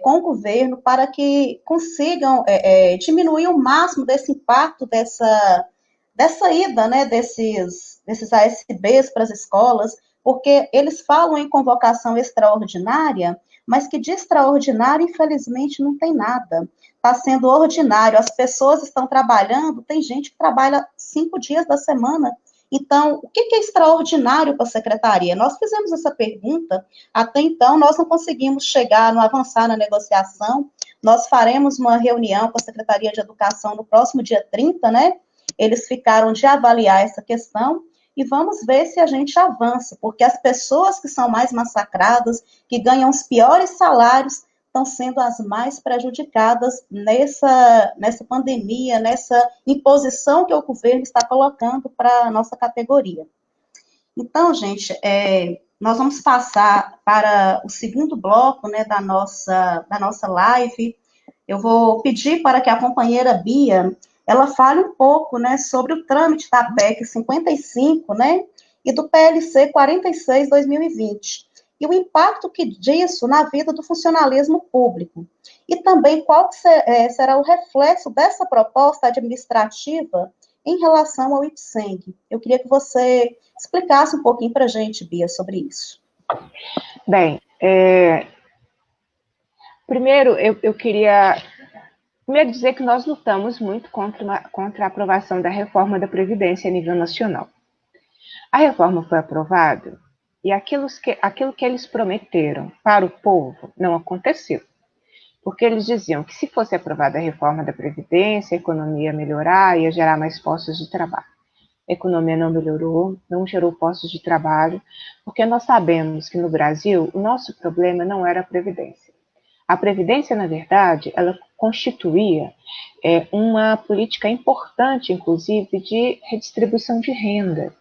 com o governo para que consigam diminuir o máximo desse impacto dessa ida, né, desses ASBs para as escolas, porque eles falam em convocação extraordinária, mas que de extraordinário, infelizmente, não tem nada. Está sendo ordinário, as pessoas estão trabalhando, tem gente que trabalha 5 dias da semana. Então, o que é extraordinário para a secretaria? Nós fizemos essa pergunta, até então nós não conseguimos não avançar na negociação, nós faremos uma reunião com a Secretaria de Educação no próximo dia 30, né? Eles ficaram de avaliar essa questão, e vamos ver se a gente avança, porque as pessoas que são mais massacradas, que ganham os piores salários, estão sendo as mais prejudicadas nessa pandemia, nessa imposição que o governo está colocando para a nossa categoria. Então, gente, nós vamos passar para o segundo bloco, né, da nossa live. Eu vou pedir para que a companheira Bia, ela fale um pouco, né, sobre o trâmite da PEC 55, né, e do PLC 46/2020, e o impacto que disso na vida do funcionalismo público. E também qual será o reflexo dessa proposta administrativa em relação ao IPSENG. Eu queria que você explicasse um pouquinho para a gente, Bia, sobre isso. Bem, primeiro eu queria dizer que nós lutamos muito contra a aprovação da reforma da Previdência a nível nacional. A reforma foi aprovada e aquilo que eles prometeram para o povo não aconteceu. Porque eles diziam que se fosse aprovada a reforma da Previdência, a economia ia melhorar, ia gerar mais postos de trabalho. A economia não melhorou, não gerou postos de trabalho, porque nós sabemos que no Brasil o nosso problema não era a Previdência. A Previdência, na verdade, ela constituía uma política importante, inclusive, de redistribuição de renda.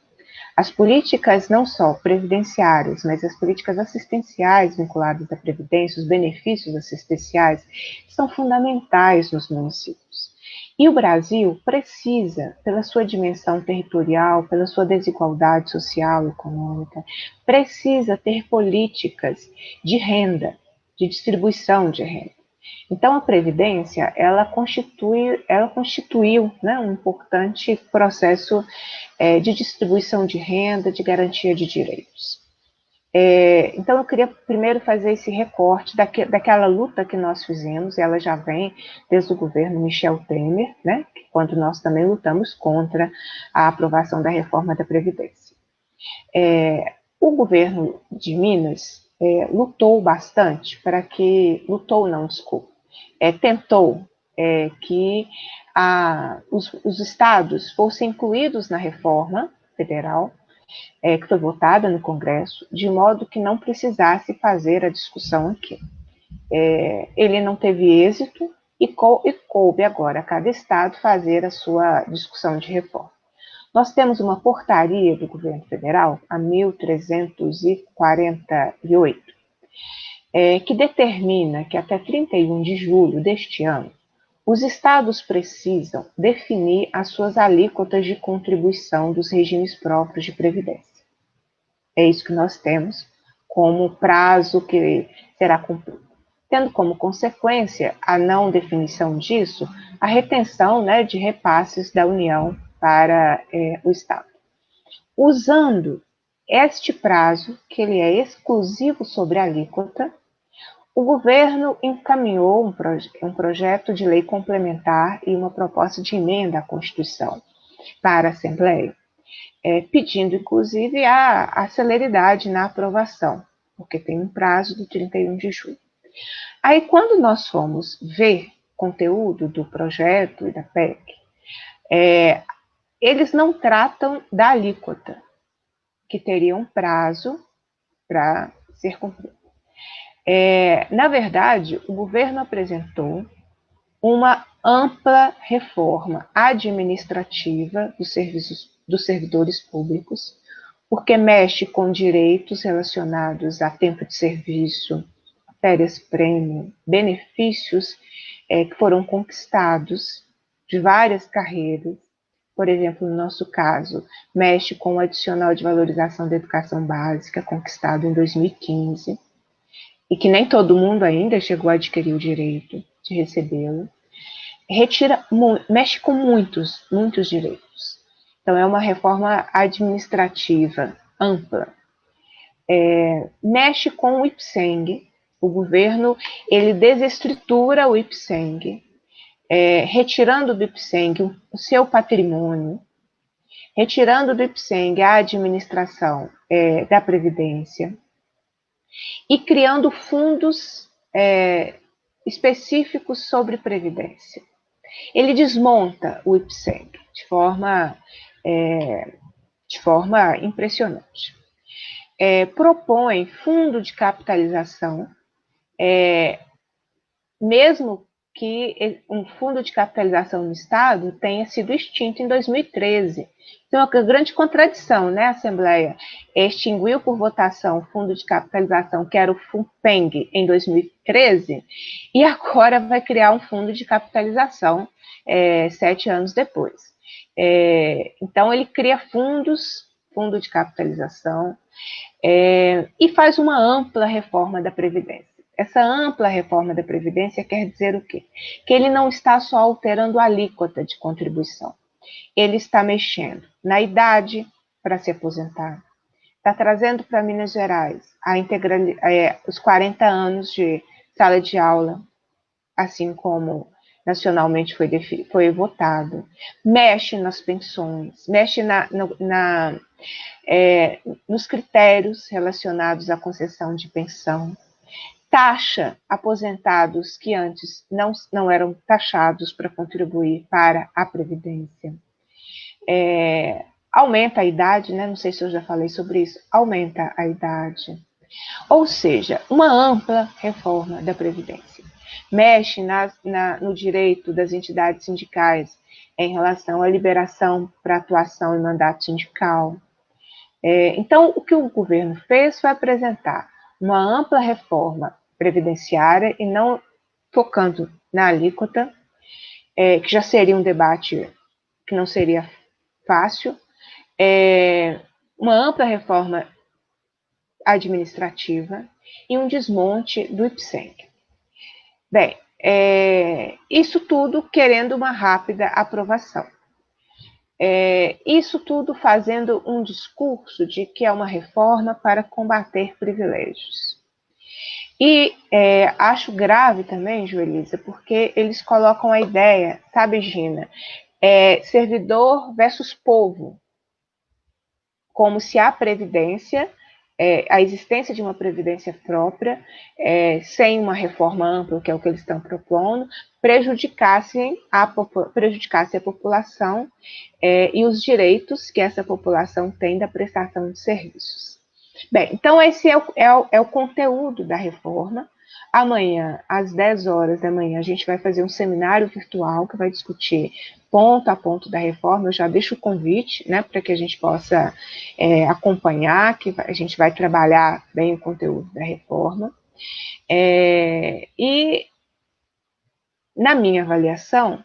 As políticas não só previdenciárias, mas as políticas assistenciais vinculadas à Previdência, os benefícios assistenciais, são fundamentais nos municípios. E o Brasil precisa, pela sua dimensão territorial, pela sua desigualdade social e econômica, precisa ter políticas de renda, de distribuição de renda. Então, a Previdência, ela constituiu, né, um importante processo de distribuição de renda, de garantia de direitos. Então, eu queria primeiro fazer esse recorte daquela luta que nós fizemos, ela já vem desde o governo Michel Temer, né, quando nós também lutamos contra a aprovação da reforma da Previdência. O governo de Minas lutou bastante tentou que os estados fossem incluídos na reforma federal, que foi votada no Congresso, de modo que não precisasse fazer a discussão aqui. Ele não teve êxito e coube agora a cada estado fazer a sua discussão de reforma. Nós temos uma portaria do governo federal, a 1348, que determina que até 31 de julho deste ano, os estados precisam definir as suas alíquotas de contribuição dos regimes próprios de previdência. É isso que nós temos como prazo que será cumprido. Tendo como consequência a não definição disso, a retenção, né, de repasses da União para o Estado. Usando este prazo, que ele é exclusivo sobre a alíquota, o governo encaminhou um projeto de lei complementar e uma proposta de emenda à Constituição para a Assembleia, pedindo, inclusive, a celeridade na aprovação, porque tem um prazo de 31 de julho. Aí, quando nós fomos ver conteúdo do projeto e da PEC, eles não tratam da alíquota, que teria um prazo para ser cumprido. Na verdade, o governo apresentou uma ampla reforma administrativa dos servidores públicos, porque mexe com direitos relacionados a tempo de serviço, férias-prêmio, benefícios que foram conquistados de várias carreiras. Por exemplo, no nosso caso, mexe com o adicional de valorização da educação básica, conquistado em 2015, e que nem todo mundo ainda chegou a adquirir o direito de recebê-lo. Mexe com muitos direitos. Então, é uma reforma administrativa ampla. Mexe com o IPSENG. O governo, ele desestrutura o IPSENG, retirando do IPSENG o seu patrimônio, retirando do IPSENG a administração da Previdência e criando fundos específicos sobre Previdência. Ele desmonta o IPSENG de forma impressionante. Propõe fundo de capitalização, mesmo que um fundo de capitalização no Estado tenha sido extinto em 2013. Então, é uma grande contradição, né? A Assembleia extinguiu por votação o fundo de capitalização, que era o FUNPENG, em 2013, e agora vai criar um fundo de capitalização 7 anos depois. Então, ele cria fundo de capitalização, e faz uma ampla reforma da Previdência. Essa ampla reforma da Previdência quer dizer o quê? Que ele não está só alterando a alíquota de contribuição, ele está mexendo na idade para se aposentar, está trazendo para Minas Gerais os 40 anos de sala de aula, assim como nacionalmente foi votado, mexe nas pensões, mexe nos critérios relacionados à concessão de pensão, taxa aposentados que antes não eram taxados para contribuir para a Previdência. Aumenta a idade, né? Não sei se eu já falei sobre isso, aumenta a idade. Ou seja, uma ampla reforma da Previdência. Mexe no direito das entidades sindicais em relação à liberação para atuação em mandato sindical. Então, o que o governo fez foi apresentar uma ampla reforma previdenciária e não focando na alíquota, que já seria um debate que não seria fácil, uma ampla reforma administrativa e um desmonte do IPSENG. Bem, isso tudo querendo uma rápida aprovação. Isso tudo fazendo um discurso de que é uma reforma para combater privilégios. E acho grave também, Joelisa, porque eles colocam a ideia, sabe, Gina, servidor versus povo, como se a previdência, a existência de uma previdência própria, sem uma reforma ampla, que é o que eles estão propondo, prejudicasse a população e os direitos que essa população tem da prestação de serviços. Bem, então esse é o conteúdo da reforma. Amanhã, às 10 horas da manhã, a gente vai fazer um seminário virtual que vai discutir ponto a ponto da reforma. Eu já deixo o convite, né, para que a gente possa acompanhar, que a gente vai trabalhar bem o conteúdo da reforma. E, na minha avaliação,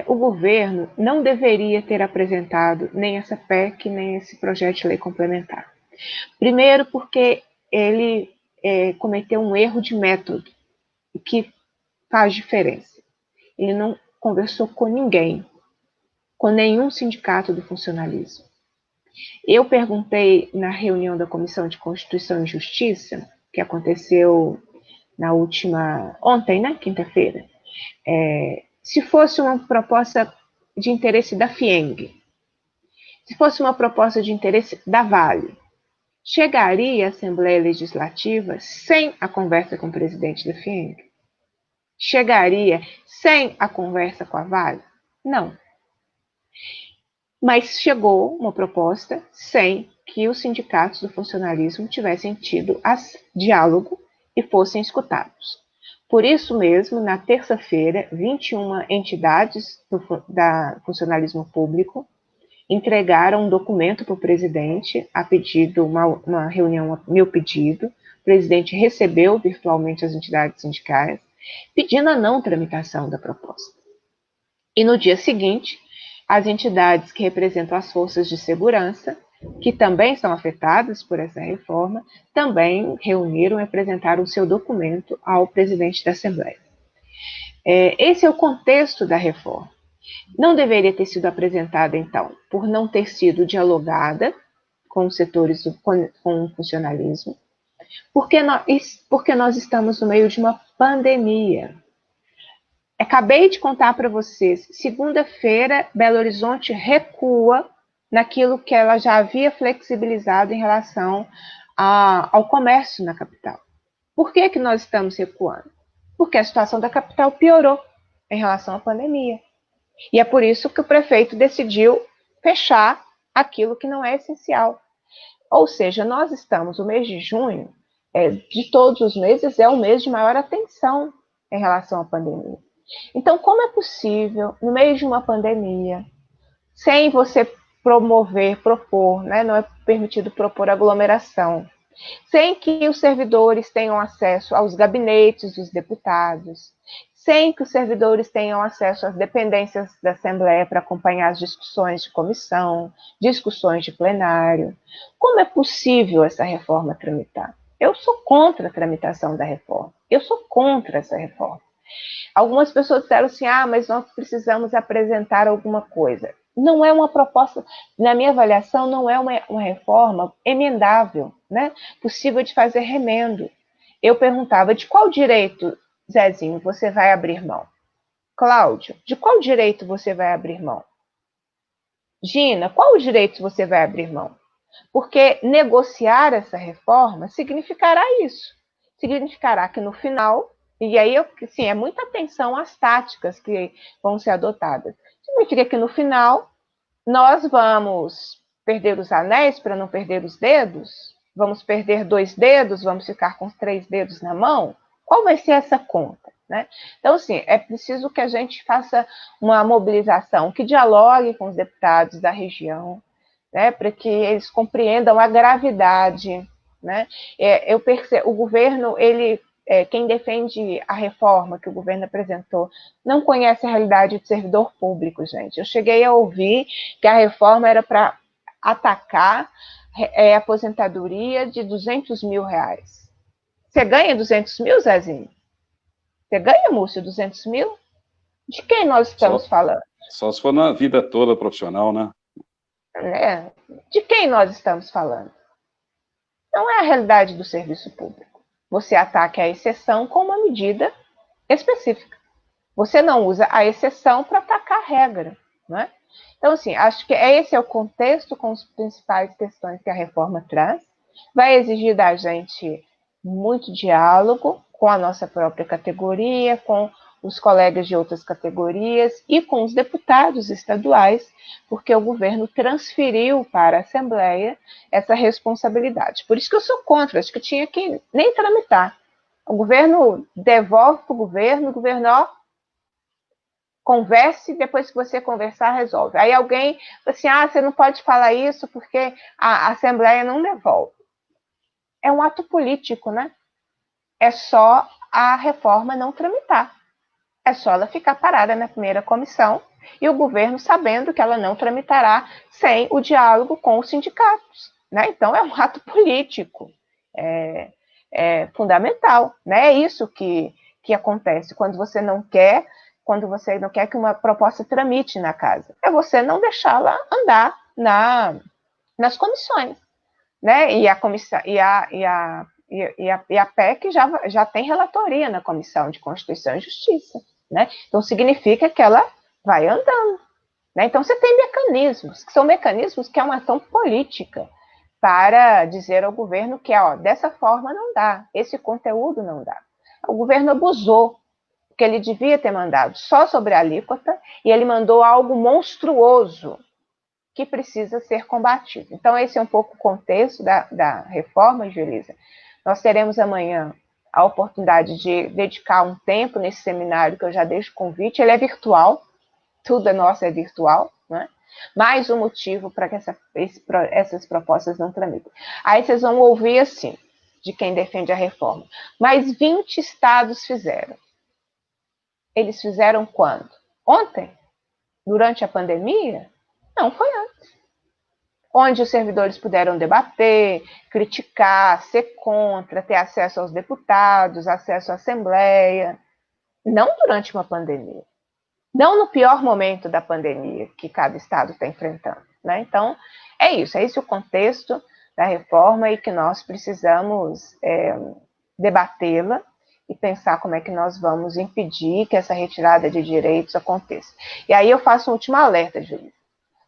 o governo não deveria ter apresentado nem essa PEC, nem esse projeto de lei complementar. Primeiro, porque ele cometeu um erro de método, que faz diferença. Ele não conversou com ninguém, com nenhum sindicato do funcionalismo. Eu perguntei na reunião da Comissão de Constituição e Justiça, que aconteceu ontem, né, quinta-feira, se fosse uma proposta de interesse da FIENG, se fosse uma proposta de interesse da Vale, chegaria à Assembleia Legislativa sem a conversa com o presidente da FIENG? Chegaria sem a conversa com a Vale? Não. Mas chegou uma proposta sem que os sindicatos do funcionalismo tivessem tido diálogo e fossem escutados. Por isso mesmo, na terça-feira, 21 entidades do funcionalismo público entregaram um documento para o presidente, a pedido, uma reunião a meu pedido. O presidente recebeu virtualmente as entidades sindicais, pedindo a não tramitação da proposta. E no dia seguinte, as entidades que representam as forças de segurança, que também são afetadas por essa reforma, também reuniram e apresentaram o seu documento ao presidente da Assembleia. Esse é o contexto da reforma. Não deveria ter sido apresentada, então, por não ter sido dialogada com os setores, com o funcionalismo, porque nós estamos no meio de uma pandemia. Acabei de contar para vocês, segunda-feira, Belo Horizonte recua naquilo que ela já havia flexibilizado em relação ao comércio na capital. Por que nós estamos recuando? Porque a situação da capital piorou em relação à pandemia. E é por isso que o prefeito decidiu fechar aquilo que não é essencial. Ou seja, nós estamos, o mês de junho, de todos os meses, é o mês de maior atenção em relação à pandemia. Então, como é possível, no meio de uma pandemia, sem você propor, né, não é permitido propor aglomeração, sem que os servidores tenham acesso aos gabinetes dos deputados, sem que os servidores tenham acesso às dependências da Assembleia para acompanhar as discussões de comissão, discussões de plenário. Como é possível essa reforma tramitar? Eu sou contra a tramitação da reforma. Eu sou contra essa reforma. Algumas pessoas disseram assim, mas nós precisamos apresentar alguma coisa. Não é uma proposta, na minha avaliação, não é uma reforma emendável, né? Possível de fazer remendo. Eu perguntava, de qual direito, Zezinho, você vai abrir mão? Cláudio, de qual direito você vai abrir mão? Gina, qual direito você vai abrir mão? Porque negociar essa reforma significará isso. Significará que no final, e aí sim, é muita atenção às táticas que vão ser adotadas. Significa que no final nós vamos perder os anéis para não perder os dedos? Vamos perder 2 dedos? Vamos ficar com os 3 dedos na mão? Qual vai ser essa conta? Né? Então, assim, é preciso que a gente faça uma mobilização que dialogue com os deputados da região, né, para que eles compreendam a gravidade. Né? Eu percebo, o governo, quem defende a reforma que o governo apresentou, não conhece a realidade do servidor público, gente. Eu cheguei a ouvir que a reforma era para atacar a aposentadoria de R$200 mil. Você ganha 200 mil, Zezinho? Você ganha, Múcio, 200 mil? De quem nós estamos falando? Só se for na vida toda profissional, né? De quem nós estamos falando? Não é a realidade do serviço público. Você ataca a exceção com uma medida específica. Você não usa a exceção para atacar a regra. Não é? Então, assim, acho que esse é o contexto com as principais questões que a reforma traz. Vai exigir da gente muito diálogo com a nossa própria categoria, com os colegas de outras categorias e com os deputados estaduais, porque o governo transferiu para a Assembleia essa responsabilidade. Por isso que eu sou contra, acho que tinha que nem tramitar. O governo devolve para o governo, converse, depois que você conversar, resolve. Aí alguém fala assim, você não pode falar isso porque a Assembleia não devolve. É um ato político, né? É só a reforma não tramitar. É só ela ficar parada na primeira comissão e o governo sabendo que ela não tramitará sem o diálogo com os sindicatos. Né? Então, é um ato político. É fundamental. Né? É isso que acontece quando você não quer que uma proposta tramite na casa. É você não deixá-la andar nas comissões. Né? E a comissão, e a PEC já tem relatoria na Comissão de Constituição e Justiça. Né? Então, significa que ela vai andando. Né? Então, você tem mecanismos, que são mecanismos que é uma ação política, para dizer ao governo que, dessa forma não dá, esse conteúdo não dá. O governo abusou, porque ele devia ter mandado só sobre a alíquota, e ele mandou algo monstruoso, que precisa ser combatido. Então, esse é um pouco o contexto da reforma, Julisa. Nós teremos amanhã a oportunidade de dedicar um tempo nesse seminário, que eu já deixo o convite. Ele é virtual, tudo nosso é virtual, né? Mais um motivo para que essas propostas não tramitem. Aí vocês vão ouvir assim, de quem defende a reforma. Mas 20 estados fizeram. Eles fizeram quando? Ontem? Durante a pandemia? Não, foi antes. Onde os servidores puderam debater, criticar, ser contra, ter acesso aos deputados, acesso à Assembleia. Não durante uma pandemia. Não no pior momento da pandemia que cada estado está enfrentando. Né? Então, é esse o contexto da reforma e que nós precisamos debatê-la e pensar como é que nós vamos impedir que essa retirada de direitos aconteça. E aí eu faço um último alerta, Júlia.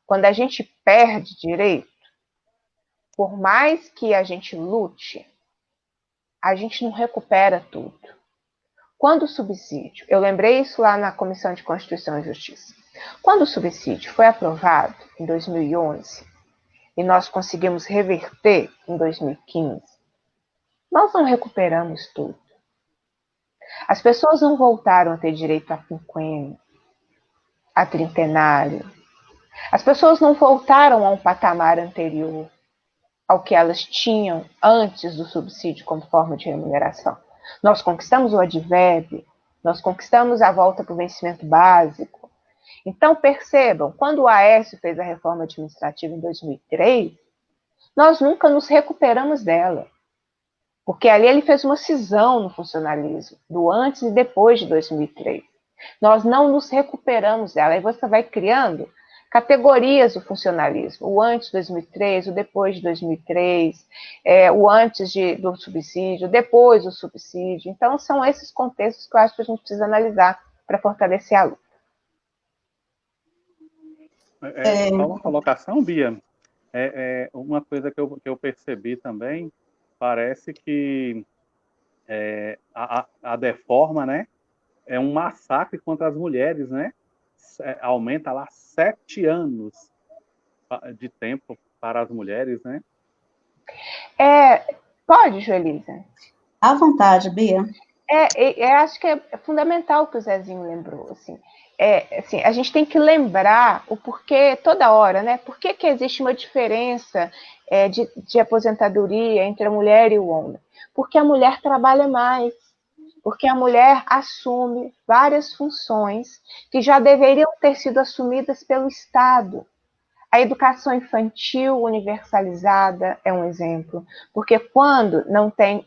Quando a gente perde direito, por mais que a gente lute, a gente não recupera tudo. Quando o subsídio, eu lembrei isso lá na Comissão de Constituição e Justiça, quando o subsídio foi aprovado em 2011 e nós conseguimos reverter em 2015, nós não recuperamos tudo. As pessoas não voltaram a ter direito a quinquênio, a trintenário. As pessoas não voltaram a um patamar anterior ao que elas tinham antes do subsídio como forma de remuneração. Nós conquistamos o advérbio, nós conquistamos a volta para o vencimento básico. Então, percebam, quando o Aécio fez a reforma administrativa em 2003, nós nunca nos recuperamos dela. Porque ali ele fez uma cisão no funcionalismo, do antes e depois de 2003. Nós não nos recuperamos dela. Aí você vai criando categorias do funcionalismo. O antes de 2003, o depois de 2003, o antes do subsídio, depois do subsídio. Então, são esses contextos que eu acho que a gente precisa analisar para fortalecer a luta. Só uma colocação, Bia. Uma coisa que eu percebi também, parece que a deforma, né, é um massacre contra as mulheres, né? Aumenta lá 7 anos de tempo para as mulheres, né? Pode, Joelisa? À vontade, Bia. Acho que é fundamental o que o Zezinho lembrou, assim. Assim, a gente tem que lembrar o porquê, toda hora, né? Por que existe uma diferença de aposentadoria entre a mulher e o homem? Porque a mulher trabalha mais, porque a mulher assume várias funções que já deveriam ter sido assumidas pelo Estado. A educação infantil universalizada é um exemplo, porque quando não tem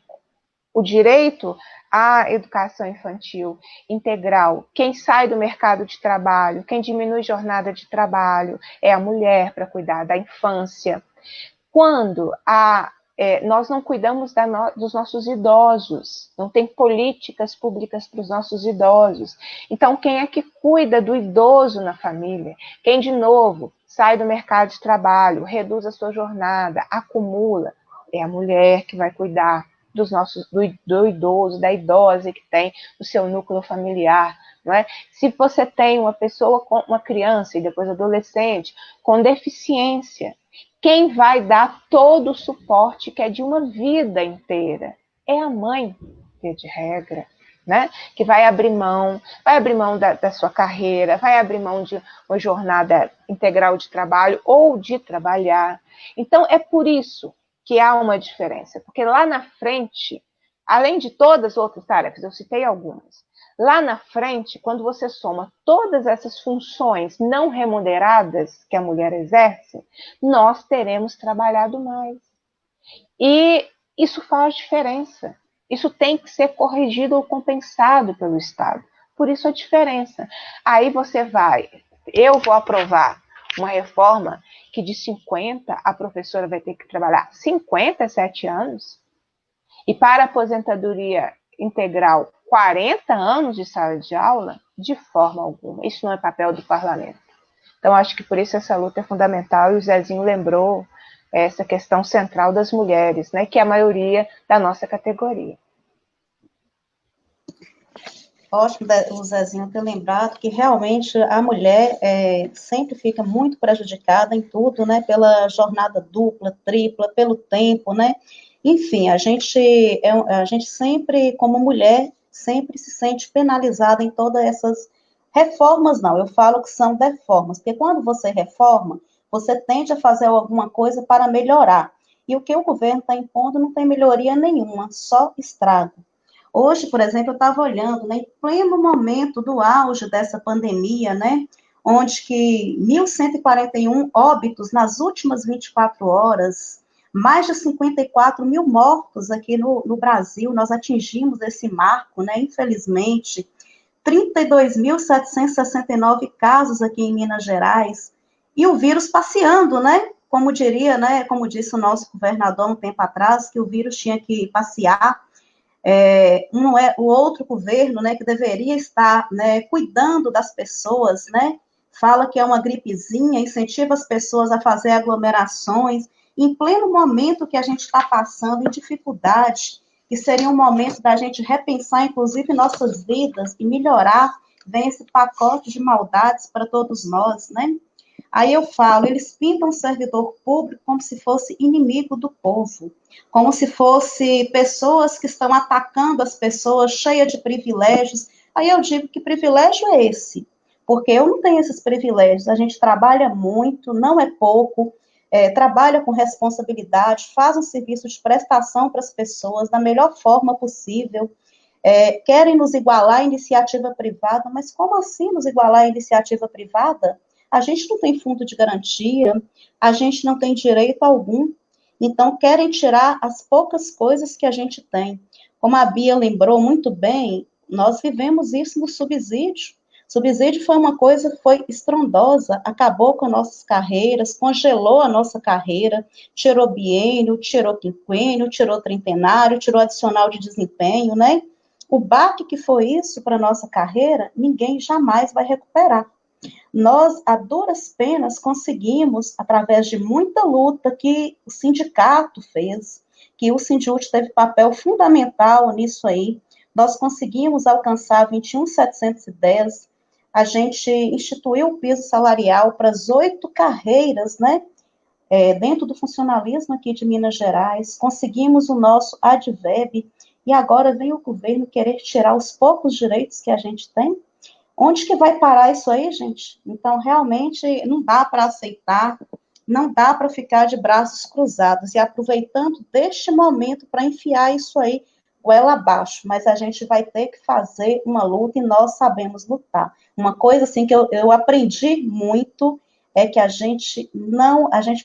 o direito à educação infantil integral, quem sai do mercado de trabalho, quem diminui jornada de trabalho é a mulher para cuidar da infância. Quando nós não cuidamos dos nossos idosos, não tem políticas públicas para os nossos idosos. Então, quem é que cuida do idoso na família? Quem, de novo, sai do mercado de trabalho, reduz a sua jornada, acumula, é a mulher que vai cuidar do idoso, da idosa que tem o seu núcleo familiar. Não é? Se você tem uma criança e depois adolescente com deficiência, quem vai dar todo o suporte que é de uma vida inteira é a mãe, via de regra, né? Que vai abrir mão da sua carreira, vai abrir mão de uma jornada integral de trabalho ou de trabalhar. Então, é por isso que há uma diferença, porque lá na frente, além de todas as outras tarefas, eu citei algumas, lá na frente, quando você soma todas essas funções não remuneradas que a mulher exerce, nós teremos trabalhado mais. E isso faz diferença. Isso tem que ser corrigido ou compensado pelo Estado. Por isso a diferença. Aí eu vou aprovar uma reforma que de 50 a professora vai ter que trabalhar 57 anos, e para a aposentadoria integral 40 anos de sala de aula, de forma alguma. Isso não é papel do parlamento. Então, acho que por isso essa luta é fundamental, e o Zezinho lembrou essa questão central das mulheres, né, que é a maioria da nossa categoria. Ótimo o Zezinho ter lembrado que realmente a mulher sempre fica muito prejudicada em tudo, né, pela jornada dupla, tripla, pelo tempo, né, enfim, a gente sempre, como mulher, sempre se sente penalizada em todas essas reformas, não, eu falo que são deformas, porque quando você reforma, você tende a fazer alguma coisa para melhorar, e o que o governo está impondo não tem melhoria nenhuma, só estrago. Hoje, por exemplo, eu estava olhando, né, em pleno momento do auge dessa pandemia, né, onde que 1.141 óbitos nas últimas 24 horas, mais de 54 mil mortos aqui no Brasil, nós atingimos esse marco, né, infelizmente, 32.769 casos aqui em Minas Gerais, e o vírus passeando, né, como diria, né, como disse o nosso governador um tempo atrás, que o vírus tinha que passear, não é o outro governo, né, que deveria estar, né, cuidando das pessoas, né, fala que é uma gripezinha, incentiva as pessoas a fazer aglomerações, em pleno momento que a gente está passando em dificuldade, que seria um momento da gente repensar, inclusive, nossas vidas e melhorar, vem esse pacote de maldades para todos nós, né? Aí eu falo, eles pintam o servidor público como se fosse inimigo do povo, como se fosse pessoas que estão atacando as pessoas, cheia de privilégios. Aí eu digo, que privilégio é esse? Porque eu não tenho esses privilégios, a gente trabalha muito, não é pouco, trabalha com responsabilidade, faz um serviço de prestação para as pessoas da melhor forma possível, querem nos igualar à iniciativa privada, mas como assim nos igualar à iniciativa privada? A gente não tem fundo de garantia, a gente não tem direito algum, então querem tirar as poucas coisas que a gente tem. Como a Bia lembrou muito bem, nós vivemos isso no subsídio. Subsídio foi uma coisa que foi estrondosa, acabou com nossas carreiras, congelou a nossa carreira, tirou biênio, tirou quinquênio, tirou trintenário, tirou adicional de desempenho, né? O baque que foi isso para a nossa carreira, ninguém jamais vai recuperar. Nós, a duras penas, conseguimos, através de muita luta que o sindicato fez, que o Sindjut teve papel fundamental nisso aí, nós conseguimos alcançar 21.710, a gente instituiu o piso salarial para as 8 carreiras, né, dentro do funcionalismo aqui de Minas Gerais, conseguimos o nosso adveb, e agora vem o governo querer tirar os poucos direitos que a gente tem. Onde que vai parar isso aí, gente? Então, realmente, não dá para aceitar, não dá para ficar de braços cruzados, e aproveitando deste momento para enfiar isso aí goela abaixo, mas a gente vai ter que fazer uma luta, e nós sabemos lutar. Uma coisa, assim, que eu aprendi muito, é que a gente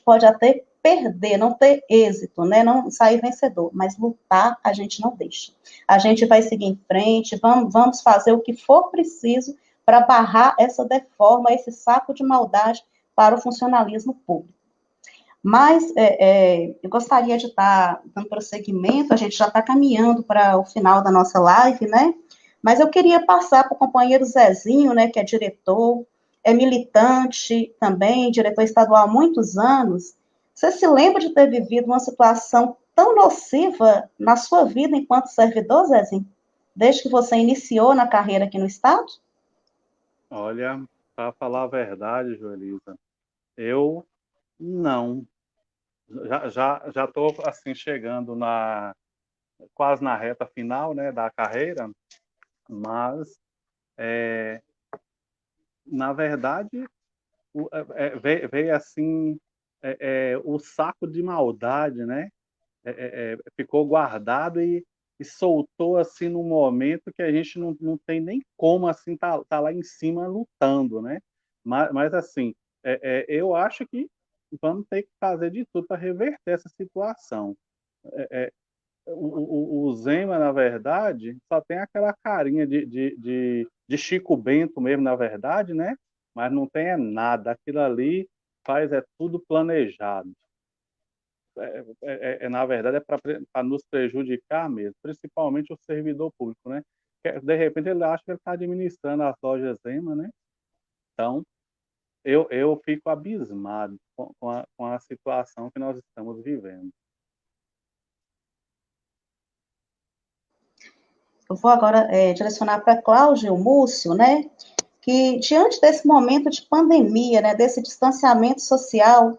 pode até perder, não ter êxito, né, não sair vencedor, mas lutar a gente não deixa. A gente vai seguir em frente, vamos fazer o que for preciso para barrar essa deforma, esse saco de maldade para o funcionalismo público. Mas eu gostaria de estar dando prosseguimento, a gente já está caminhando para o final da nossa live, né? Mas eu queria passar para o companheiro Zezinho, né, que é diretor, é militante também, diretor estadual há muitos anos. Você se lembra de ter vivido uma situação tão nociva na sua vida enquanto servidor, Zezinho? Desde que você iniciou na carreira aqui no Estado? Olha, para falar a verdade, Joelisa, eu não. Já estou assim, chegando quase na reta final, né, da carreira, mas, na verdade, veio assim, o saco de maldade, né? Ficou guardado e soltou assim num momento que a gente não tem nem como assim tá lá em cima lutando, né? Mas assim, eu acho que vamos ter que fazer de tudo para reverter essa situação. O Zema, na verdade, só tem aquela carinha de Chico Bento mesmo, na verdade, né? Mas não tem nada. Aquilo ali é tudo planejado. Na verdade, para nos prejudicar mesmo, principalmente o servidor público, né? De repente, ele acha que ele está administrando as lojas Zema, né? Então, eu fico abismado com a situação que nós estamos vivendo. Eu vou agora direcionar para Cláudio Múcio, né? Que diante desse momento de pandemia, né, desse distanciamento social,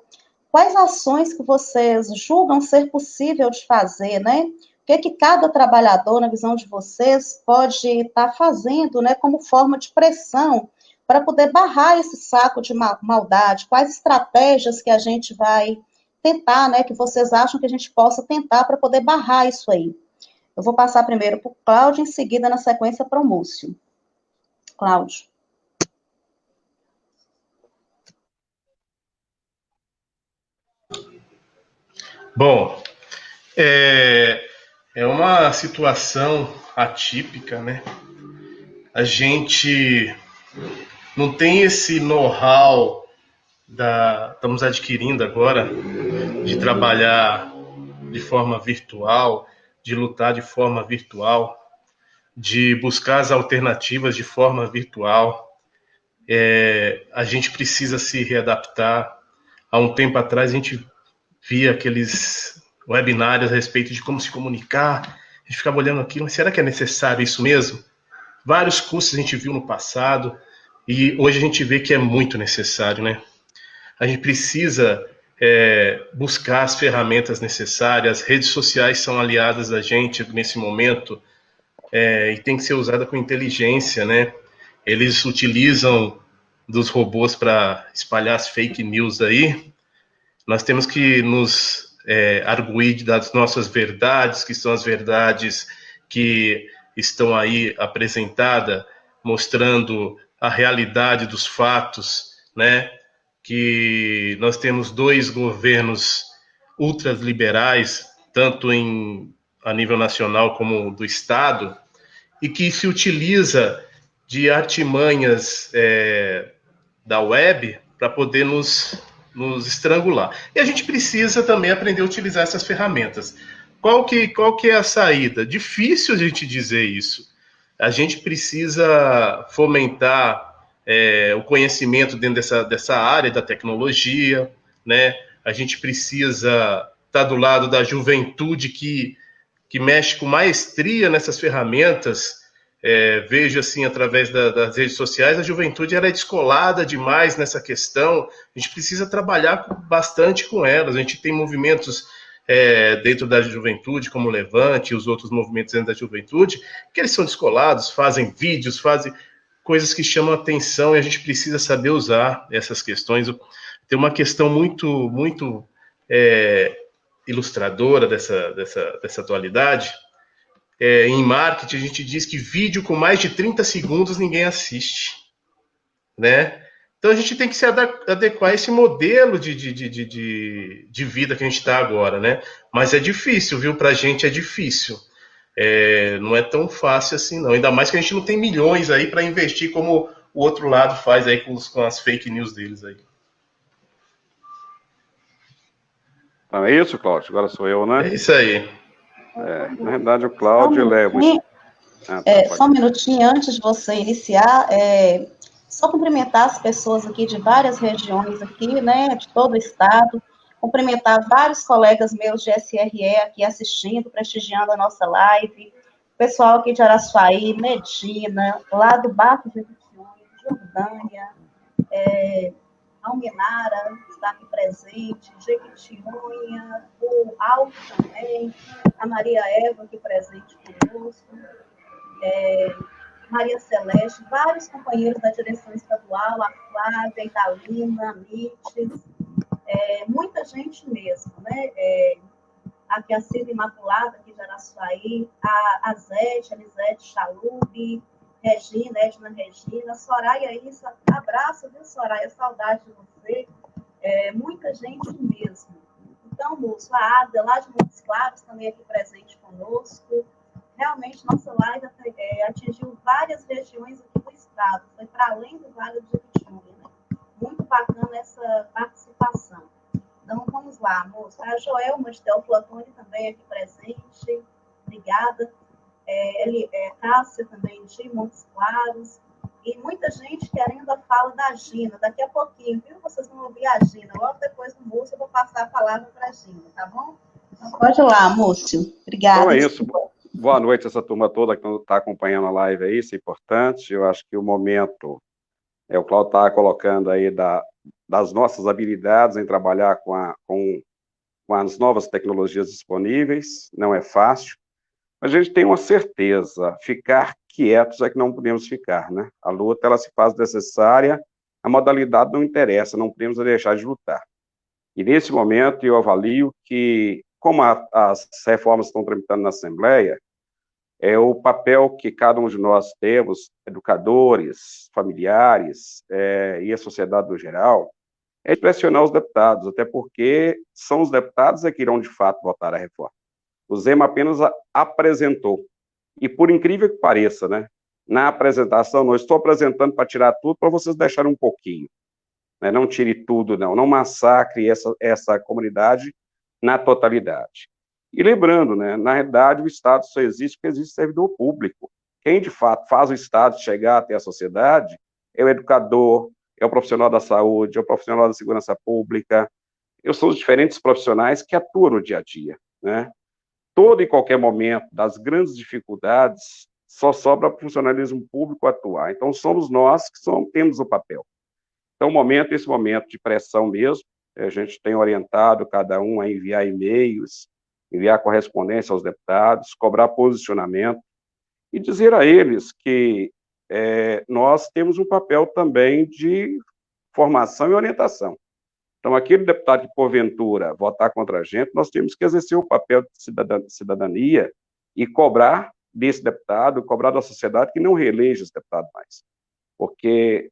quais ações que vocês julgam ser possível de fazer, né? O que cada trabalhador, na visão de vocês, pode estar fazendo, né, como forma de pressão para poder barrar esse saco de maldade? Quais estratégias que a gente vai tentar, né, que vocês acham que a gente possa tentar para poder barrar isso aí? Eu vou passar primeiro para o Cláudio, em seguida, na sequência, para o Múcio. Cláudio. Bom, é uma situação atípica, né? A gente não tem esse know-how estamos adquirindo agora de trabalhar de forma virtual, de lutar de forma virtual, de buscar as alternativas de forma virtual. A gente precisa se readaptar. Há um tempo atrás a gente via aqueles webinários a respeito de como se comunicar, a gente ficava olhando aquilo, mas será que é necessário isso mesmo? Vários cursos a gente viu no passado e hoje a gente vê que é muito necessário, né? a gente precisa buscar as ferramentas necessárias. As redes sociais são aliadas da gente nesse momento, e tem que ser usada com inteligência, né? Eles utilizam dos robôs para espalhar as fake news aí. Nós temos que nos arguir das nossas verdades, que são as verdades que estão aí apresentadas, mostrando a realidade dos fatos, né? Que nós temos 2 governos ultraliberais, tanto a nível nacional como do Estado, e que se utiliza de artimanhas da web para poder nos estrangular. E a gente precisa também aprender a utilizar essas ferramentas. Qual que é a saída? Difícil a gente dizer isso. A gente precisa fomentar o conhecimento dentro dessa área da tecnologia, né? A gente precisa estar do lado da juventude que mexe com maestria nessas ferramentas. Vejo assim, através das redes sociais, a juventude era descolada demais nessa questão. A gente precisa trabalhar bastante com elas. A gente tem movimentos dentro da juventude, como o Levante e os outros movimentos dentro da juventude, que eles são descolados, fazem vídeos, fazem coisas que chamam a atenção, e a gente precisa saber usar essas questões. Tem uma questão muito, muito ilustradora dessa atualidade. Em marketing, a gente diz que vídeo com mais de 30 segundos ninguém assiste, né? Então, a gente tem que se adequar a esse modelo de vida que a gente está agora, né? Mas é difícil, viu? Para a gente é difícil. Não é tão fácil assim, não. Ainda mais que a gente não tem milhões aí para investir como o outro lado faz aí com as fake news deles aí. Então, é isso, Cláudio? Agora sou eu, né? É isso aí. Na verdade, o Cláudio leva... Só um minutinho antes de você iniciar, só cumprimentar as pessoas aqui de várias regiões aqui, né, de todo o estado, cumprimentar vários colegas meus de SRE aqui assistindo, prestigiando a nossa live, pessoal aqui de Araçuaí, Medina, lá do Barco de Jordânia, Almenara está aqui presente, Jequitinhonha, o Alto também, a Maria Eva aqui presente conosco, Maria Celeste, vários companheiros da direção estadual, a Flávia, a Italina, a Mites, muita gente mesmo, né? Aqui a Cida Imaculada, aqui de Araçuaí, a Zete, a Elisete Chalub, Regina, Edna Regina, Soraya Issa, abraço, viu, Soraya? Saudade de você. Muita gente mesmo. Então, moço, a Ada, lá de Montes Claros, também aqui presente conosco. Realmente, nossa live atingiu várias regiões aqui do estado, foi para além do Vale do Jequitinhonha, né? Muito bacana essa participação. Então, vamos lá, moço. A Joelma de Teoflotone também aqui presente, obrigada. Cássia também de Montes Claros, e muita gente querendo a fala da Gina, daqui a pouquinho, viu? Vocês vão ouvir a Gina, logo depois do Múcio eu vou passar a palavra para a Gina, tá bom? Então, pode ir lá, Múcio, obrigada. Então é isso, boa noite essa turma toda que está acompanhando a live aí, isso é importante, eu acho que o momento, o Cláudio está colocando aí das nossas habilidades em trabalhar com as novas tecnologias disponíveis, não é fácil. A gente tem uma certeza, ficar quietos é que não podemos ficar, né? A luta, ela se faz necessária, a modalidade não interessa, não podemos deixar de lutar. E nesse momento eu avalio que, como as reformas estão tramitando na Assembleia, o papel que cada um de nós temos, educadores, familiares e a sociedade no geral, é de pressionar os deputados, até porque são os deputados que irão de fato votar a reforma. O Zema apenas apresentou. E por incrível que pareça, né, na apresentação, não estou apresentando para tirar tudo, para vocês deixarem um pouquinho. Né, não tire tudo, não massacre essa comunidade na totalidade. E lembrando, né, na realidade, o Estado só existe porque existe servidor público. Quem, de fato, faz o Estado chegar até a sociedade é o educador, é o profissional da saúde, é o profissional da segurança pública. São os diferentes profissionais que atuam no dia a dia, né? Todo e qualquer momento das grandes dificuldades, só sobra o funcionalismo público atuar. Então, somos nós que temos o papel. Então, esse momento de pressão mesmo, a gente tem orientado cada um a enviar e-mails, enviar correspondência aos deputados, cobrar posicionamento e dizer a eles que nós temos um papel também de formação e orientação. Então, aquele deputado que, porventura, votar contra a gente, nós temos que exercer o papel de cidadania e cobrar desse deputado, cobrar da sociedade que não reeleja esse deputado mais. Porque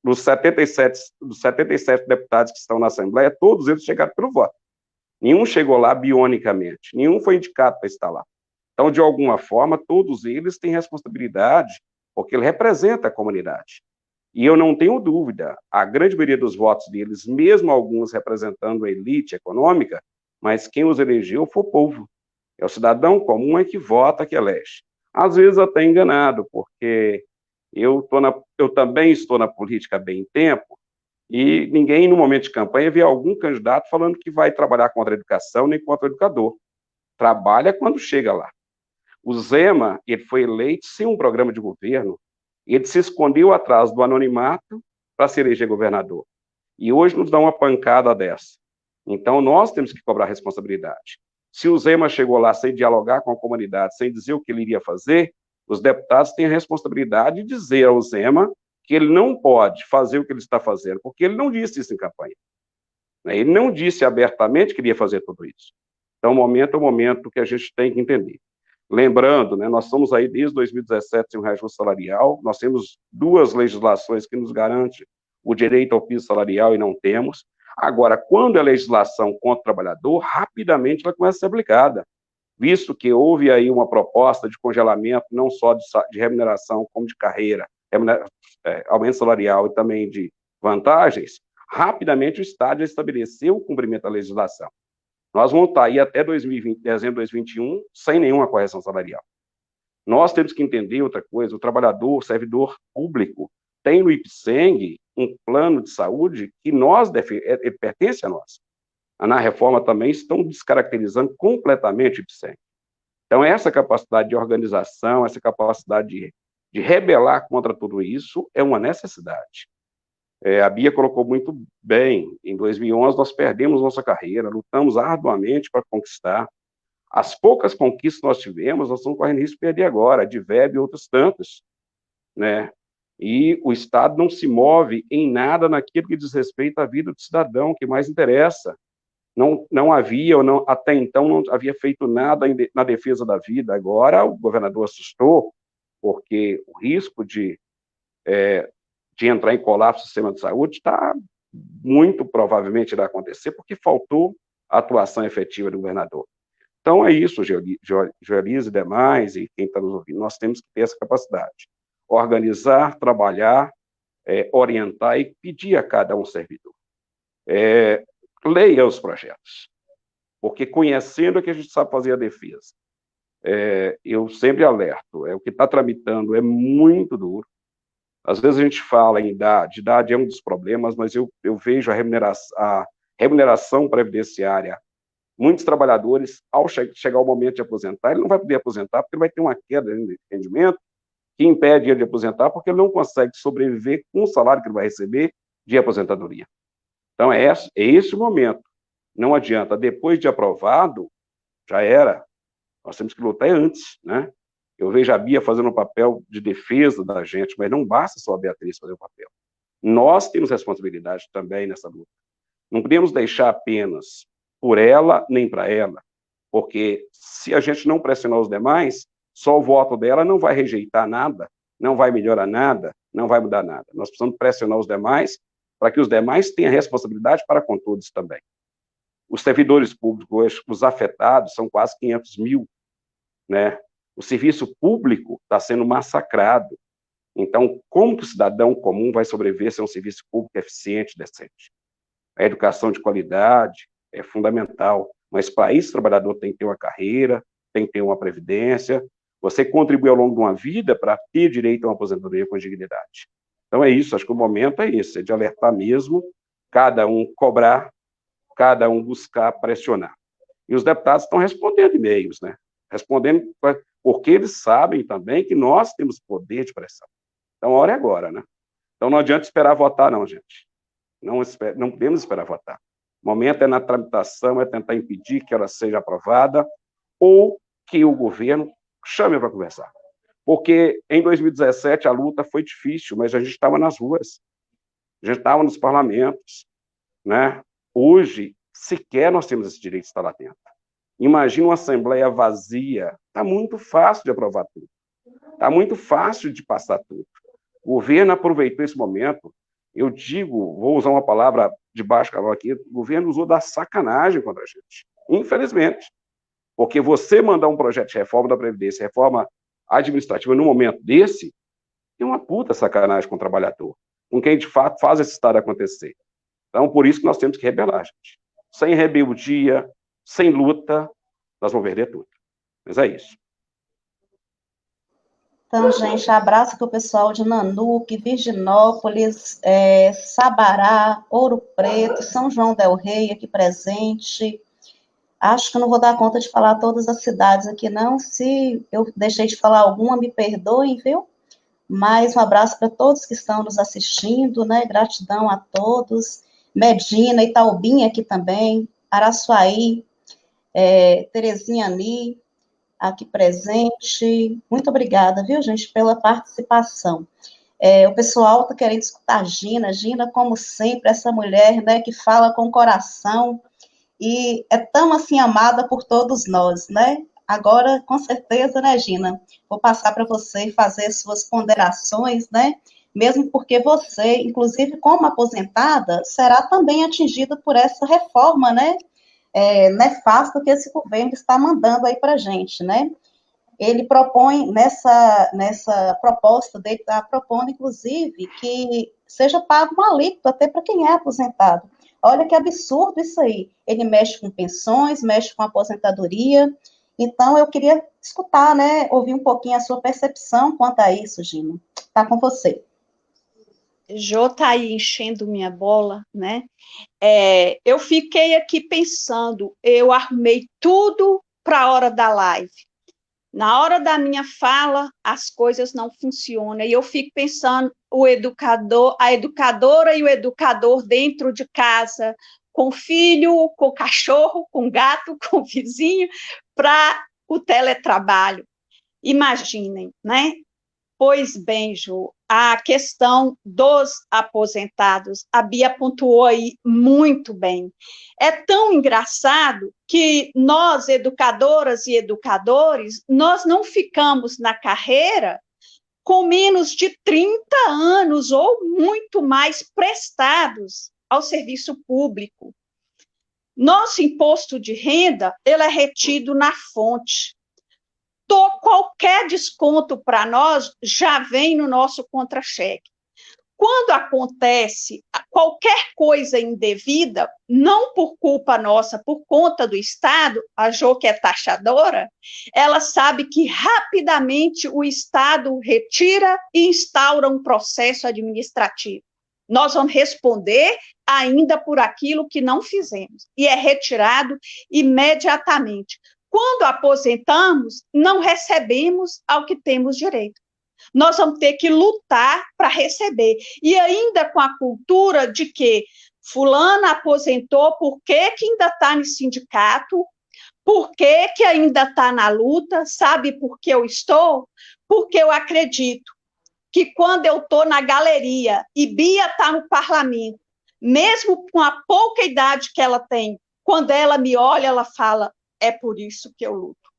dos 77 deputados que estão na Assembleia, todos eles chegaram pelo voto. Nenhum chegou lá bionicamente, nenhum foi indicado para estar lá. Então, de alguma forma, todos eles têm responsabilidade, porque ele representa a comunidade. E eu não tenho dúvida, a grande maioria dos votos deles, mesmo alguns representando a elite econômica, mas quem os elegeu foi o povo. É o cidadão comum que vota, que elege. Às vezes até enganado, porque eu também estou na política há bem tempo, e ninguém, no momento de campanha, vê algum candidato falando que vai trabalhar contra a educação nem contra o educador. Trabalha quando chega lá. O Zema, ele foi eleito sem um programa de governo, ele se escondeu atrás do anonimato para se eleger governador. E hoje nos dá uma pancada dessa. Então, nós temos que cobrar responsabilidade. Se o Zema chegou lá sem dialogar com a comunidade, sem dizer o que ele iria fazer, os deputados têm a responsabilidade de dizer ao Zema que ele não pode fazer o que ele está fazendo, porque ele não disse isso em campanha. Ele não disse abertamente que iria fazer tudo isso. Então, o momento é o momento que a gente tem que entender. Lembrando, nós estamos aí desde 2017 sem um reajuste salarial, nós temos 2 legislações que nos garantem o direito ao piso salarial e não temos. Agora, quando é legislação contra o trabalhador, rapidamente ela começa a ser aplicada, visto que houve aí uma proposta de congelamento não só de remuneração, como de carreira, aumento salarial e também de vantagens, rapidamente o Estado já estabeleceu o cumprimento da legislação. Nós vamos estar aí até dezembro de 2021 sem nenhuma correção salarial. Nós temos que entender outra coisa, o trabalhador, o servidor público, tem no IPSENG um plano de saúde que ele pertence a nós. Na reforma também estão descaracterizando completamente o IPSENG. Então, essa capacidade de organização, essa capacidade de rebelar contra tudo isso é uma necessidade. A Bia colocou muito bem, em 2011 nós perdemos nossa carreira, lutamos arduamente para conquistar. As poucas conquistas que nós tivemos, nós estamos correndo risco de perder agora, de VEB e outros tantos, E o Estado não se move em nada naquilo que diz respeito à vida do cidadão, que mais interessa. Não havia, até então, não havia feito nada na defesa da vida. Agora, o governador assustou, porque o risco de entrar em colapso do sistema de saúde muito provavelmente irá acontecer, porque faltou a atuação efetiva do governador. Então, é isso, Joelise e demais, e quem está nos ouvindo, nós temos que ter essa capacidade. Organizar, trabalhar, orientar e pedir a cada um servidor. Leia os projetos, porque conhecendo é que a gente sabe fazer a defesa. Eu sempre alerto, o que está tramitando é muito duro. Às vezes a gente fala em idade é um dos problemas, mas eu vejo a remuneração previdenciária. Muitos trabalhadores, ao chegar o momento de aposentar, ele não vai poder aposentar, porque ele vai ter uma queda de rendimento que impede ele de aposentar, porque ele não consegue sobreviver com o salário que ele vai receber de aposentadoria. Então, é esse o momento. Não adianta, depois de aprovado, já era. Nós temos que lutar antes, Eu vejo a Bia fazendo um papel de defesa da gente, mas não basta só a Beatriz fazer o papel. Nós temos responsabilidade também nessa luta. Não podemos deixar apenas por ela, nem para ela, porque se a gente não pressionar os demais, só o voto dela não vai rejeitar nada, não vai melhorar nada, não vai mudar nada. Nós precisamos pressionar os demais para que os demais tenham responsabilidade para com todos também. Os servidores públicos hoje, os afetados, são quase 500 mil, O serviço público está sendo massacrado. Então, como que o cidadão comum vai sobreviver sem um serviço público eficiente, decente? A educação de qualidade é fundamental, mas para isso o trabalhador tem que ter uma carreira, tem que ter uma previdência, você contribui ao longo de uma vida para ter direito a uma aposentadoria com dignidade. Então é isso, acho que o momento é isso, é de alertar mesmo, cada um cobrar, cada um buscar pressionar. E os deputados estão respondendo e-mails, Respondendo porque eles sabem também que nós temos poder de pressão. Então a hora é agora, Então não adianta esperar votar não, gente. Não podemos esperar votar. O momento é na tramitação, é tentar impedir que ela seja aprovada ou que o governo chame para conversar. Porque em 2017 a luta foi difícil, mas a gente estava nas ruas, a gente estava nos parlamentos, né? Hoje, sequer nós temos esse direito de estar lá dentro. Imagina uma Assembleia vazia, está muito fácil de aprovar tudo, está muito fácil de passar tudo. O governo aproveitou esse momento, eu digo, vou usar uma palavra de baixo calão aqui, o governo usou da sacanagem contra a gente, infelizmente. Porque você mandar um projeto de reforma da Previdência, reforma administrativa, num momento desse, é uma puta sacanagem com o trabalhador, com quem, de fato, faz esse Estado acontecer. Então, por isso que nós temos que rebelar, gente. Sem rebeldia, sem luta, nós vamos perder tudo. Mas é isso. Então, gente, abraço para o pessoal de Nanuque, Virginópolis, Sabará, Ouro Preto, São João del Rei aqui presente. Acho que eu não vou dar conta de falar todas as cidades aqui, não. Se eu deixei de falar alguma, me perdoem, viu? Mas um abraço para todos que estão nos assistindo, né? Gratidão a todos. Medina, Itaubim aqui também, Araçuaí, Terezinha Ani, aqui presente. Muito obrigada, viu, gente, pela participação. O pessoal está querendo escutar a Gina. Gina, como sempre, essa mulher, né, que fala com o coração e é tão, assim, amada por todos nós, né? Agora, com certeza, né, Gina? Vou passar para você fazer suas ponderações, né? Mesmo porque você, inclusive, como aposentada, será também atingida por essa reforma, né? Nefasta que esse governo está mandando aí para a gente, né? Ele propõe, nessa proposta dele, está propondo, inclusive, que seja pago uma alíquota até para quem é aposentado. Olha que absurdo isso aí. Ele mexe com pensões, mexe com aposentadoria. Então, eu queria escutar, né, ouvir um pouquinho a sua percepção quanto a isso, Gina. Está com você. Jô está aí enchendo minha bola, né? Eu fiquei aqui pensando, eu arrumei tudo para a hora da live. Na hora da minha fala, as coisas não funcionam. E eu fico pensando, o educador, a educadora e o educador dentro de casa, com filho, com cachorro, com gato, com vizinho, para o teletrabalho. Imaginem, né? Pois bem, Jô, a questão dos aposentados, a Bia pontuou aí muito bem. É tão engraçado que nós, educadoras e educadores, nós não ficamos na carreira com menos de 30 anos ou muito mais prestados ao serviço público. Nosso imposto de renda, ele é retido na fonte. Qualquer desconto para nós já vem no nosso contra-cheque. Quando acontece qualquer coisa indevida, não por culpa nossa, por conta do Estado, a Jô, que é taxadora, ela sabe que rapidamente o Estado retira e instaura um processo administrativo. Nós vamos responder ainda por aquilo que não fizemos, e é retirado imediatamente. Quando aposentamos, não recebemos ao que temos direito. Nós vamos ter que lutar para receber. E ainda com a cultura de que fulana aposentou, por que ainda está no sindicato? Por que ainda está na luta? Sabe por que eu estou? Porque eu acredito que quando eu estou na galeria e Bia está no parlamento, mesmo com a pouca idade que ela tem, quando ela me olha, ela fala, é por isso que eu luto.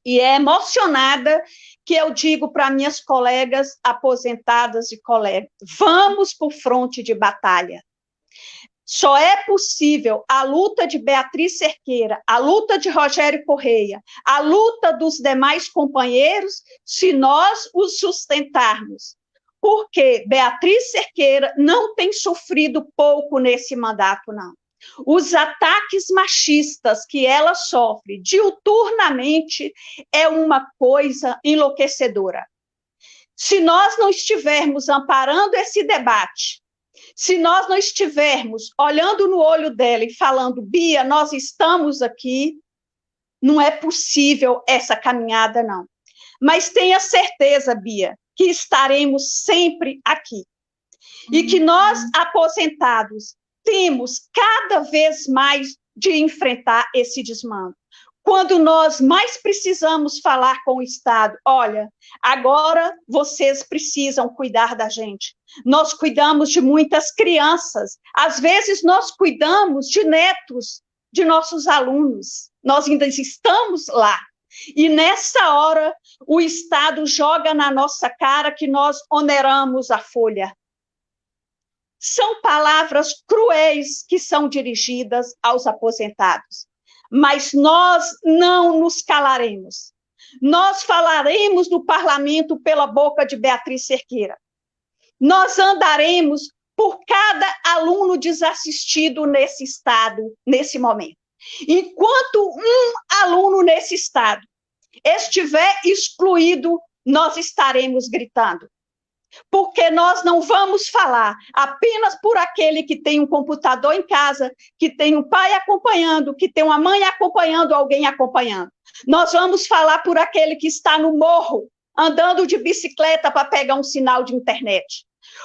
E é emocionada que eu digo para minhas colegas aposentadas e colegas, vamos para o fronte de batalha. Só é possível a luta de Beatriz Cerqueira, a luta de Rogério Correia, a luta dos demais companheiros, se nós os sustentarmos. Porque Beatriz Cerqueira não tem sofrido pouco nesse mandato, não. Os ataques machistas que ela sofre diuturnamente é uma coisa enlouquecedora. Se nós não estivermos amparando esse debate, se nós não estivermos olhando no olho dela e falando, Bia, nós estamos aqui, não é possível essa caminhada, não. Mas tenha certeza, Bia, que estaremos sempre aqui. E que nós, aposentados, temos cada vez mais de enfrentar esse desmando. Quando nós mais precisamos falar com o Estado, olha, agora vocês precisam cuidar da gente. Nós cuidamos de muitas crianças, às vezes nós cuidamos de netos de nossos alunos, nós ainda estamos lá. E nessa hora, o Estado joga na nossa cara que nós oneramos a folha. São palavras cruéis que são dirigidas aos aposentados. Mas nós não nos calaremos. Nós falaremos no parlamento pela boca de Beatriz Cerqueira. Nós andaremos por cada aluno desassistido nesse estado, nesse momento. Enquanto um aluno nesse estado estiver excluído, nós estaremos gritando. Porque nós não vamos falar apenas por aquele que tem um computador em casa, que tem um pai acompanhando, que tem uma mãe acompanhando, alguém acompanhando. Nós vamos falar por aquele que está no morro, andando de bicicleta para pegar um sinal de internet.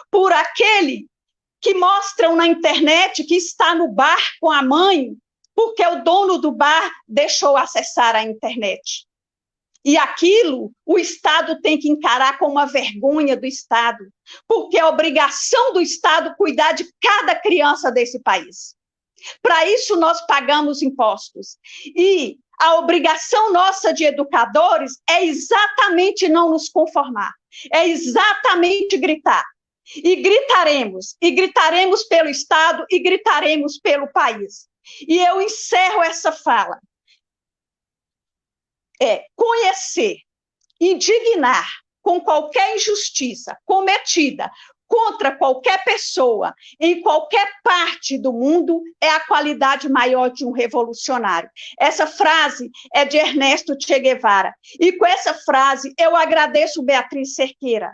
Por aquele que mostram na internet que está no bar com a mãe, porque o dono do bar deixou acessar a internet. E aquilo o Estado tem que encarar como uma vergonha do Estado, porque é obrigação do Estado cuidar de cada criança desse país. Para isso nós pagamos impostos. E a obrigação nossa de educadores é exatamente não nos conformar, é exatamente gritar. E gritaremos pelo Estado e gritaremos pelo país. E eu encerro essa fala. Conhecer, indignar com qualquer injustiça cometida contra qualquer pessoa em qualquer parte do mundo é a qualidade maior de um revolucionário. Essa frase é de Ernesto Che Guevara. E com essa frase eu agradeço Beatriz Cerqueira.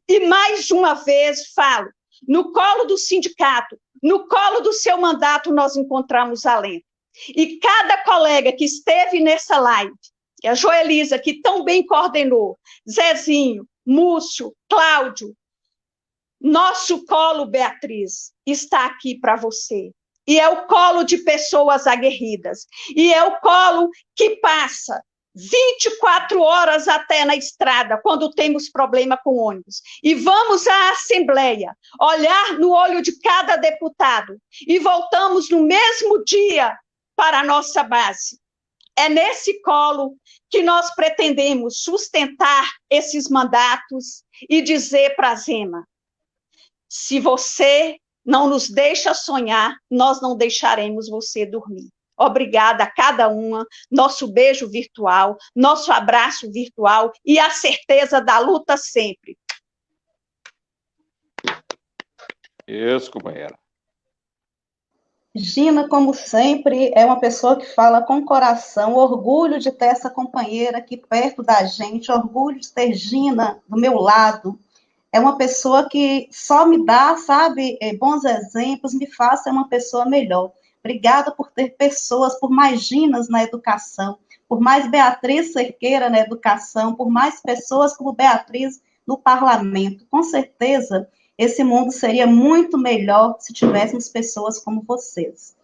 E mais uma vez falo, no colo do sindicato, no colo do seu mandato nós encontramos alento. E cada colega que esteve nessa live, a Joelisa, que tão bem coordenou, Zezinho, Múcio, Cláudio, nosso colo, Beatriz, está aqui para você. E é o colo de pessoas aguerridas. E é o colo que passa 24 horas até na estrada, quando temos problema com ônibus. E vamos à Assembleia, olhar no olho de cada deputado. E voltamos no mesmo dia para a nossa base. É nesse colo que nós pretendemos sustentar esses mandatos e dizer para a Zema, se você não nos deixa sonhar, nós não deixaremos você dormir. Obrigada a cada uma, nosso beijo virtual, nosso abraço virtual e a certeza da luta sempre. Isso, companheira. Gina, como sempre, é uma pessoa que fala com coração, orgulho de ter essa companheira aqui perto da gente, orgulho de ter Gina do meu lado. É uma pessoa que só me dá, sabe, bons exemplos, me faz ser uma pessoa melhor. Obrigada por ter pessoas, por mais Ginas na educação, por mais Beatriz Cerqueira na educação, por mais pessoas como Beatriz no parlamento. Com certeza, esse mundo seria muito melhor se tivéssemos pessoas como vocês.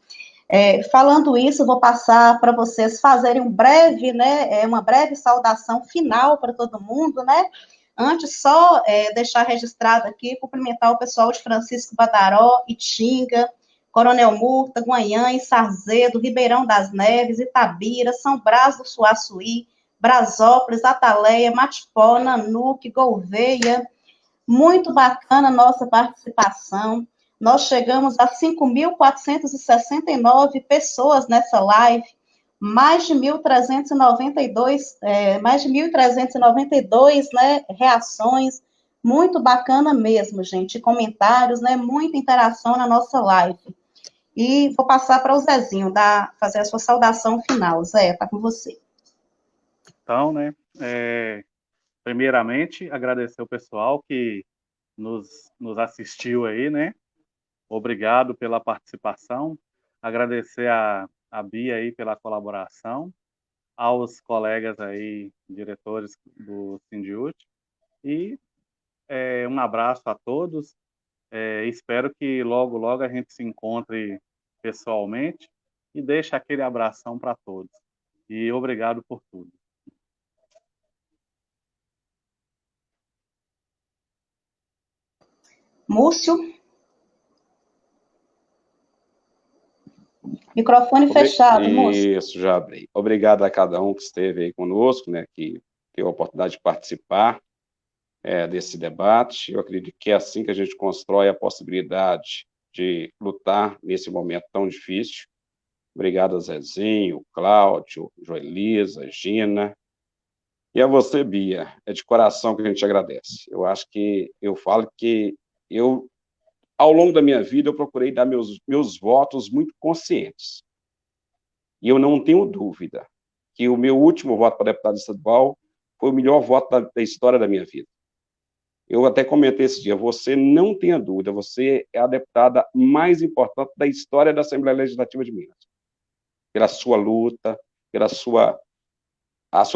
Falando isso, vou passar para vocês fazerem uma breve saudação final para todo mundo, né? Antes, só deixar registrado aqui, cumprimentar o pessoal de Francisco Badaró, Itinga, Coronel Murta, Guanhães, Sarzedo, Ribeirão das Neves, Itabira, São Brás do Suaçuí, Brasópolis, Ataleia, Matipó, Nanuque, Gouveia. Muito bacana a nossa participação. Nós chegamos a 5.469 pessoas nessa live, mais de 1.392 reações. Muito bacana mesmo, gente. Comentários, muita interação na nossa live. E vou passar para o Zezinho, fazer a sua saudação final. Zé, está com você. Então, primeiramente, agradecer o pessoal que nos assistiu aí, Obrigado pela participação. Agradecer a Bia aí pela colaboração, aos colegas aí, diretores do Sindiúti, e um abraço a todos. Espero que logo, logo a gente se encontre pessoalmente e deixe aquele abração para todos. E obrigado por tudo. Múcio? Microfone fechado, Múcio. Isso, já abri. Obrigado a cada um que esteve aí conosco, né, que teve a oportunidade de participar desse debate. Eu acredito que é assim que a gente constrói a possibilidade de lutar nesse momento tão difícil. Obrigado a Zezinho, Cláudio, Joelisa, Gina. E a você, Bia. É de coração que a gente agradece. Eu acho que eu falo que ao longo da minha vida, eu procurei dar meus votos muito conscientes. E eu não tenho dúvida que o meu último voto para deputado estadual foi o melhor voto da história da minha vida. Eu até comentei esse dia, você não tenha dúvida, você é a deputada mais importante da história da Assembleia Legislativa de Minas. Pela sua luta, pela sua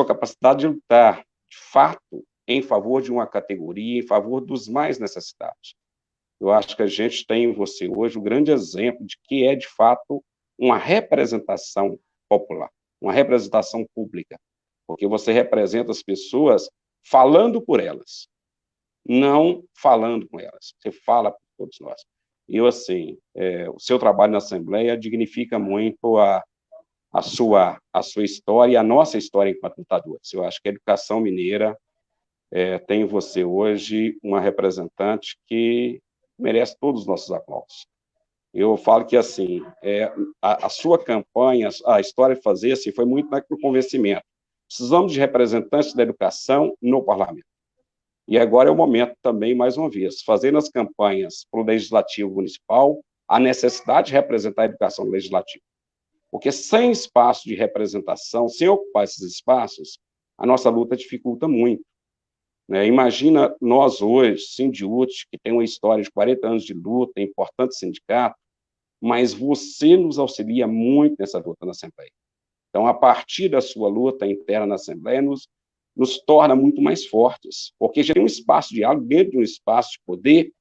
capacidade de lutar, de fato, em favor de uma categoria, em favor dos mais necessitados. Eu acho que a gente tem em você hoje um grande exemplo de que é, de fato, uma representação popular, uma representação pública, porque você representa as pessoas falando por elas, não falando com elas. Você fala por todos nós. E eu, assim, o seu trabalho na Assembleia dignifica muito a sua história e a nossa história enquanto lutadores. Eu acho que a educação mineira tem em você hoje uma representante que merece todos os nossos aplausos. Eu falo que, assim, a sua campanha, a história de fazer, assim, foi muito no convencimento. Precisamos de representantes da educação no parlamento. E agora é o momento também, mais uma vez, fazer nas campanhas para o Legislativo Municipal a necessidade de representar a educação no Legislativo. Porque sem espaço de representação, sem ocupar esses espaços, a nossa luta dificulta muito. Né? Imagina nós hoje, Sindiúte, que tem uma história de 40 anos de luta, importante sindicato, mas você nos auxilia muito nessa luta na Assembleia. Então, a partir da sua luta interna na Assembleia, nos torna muito mais fortes, porque já tem um espaço de diálogo dentro de um espaço de poder,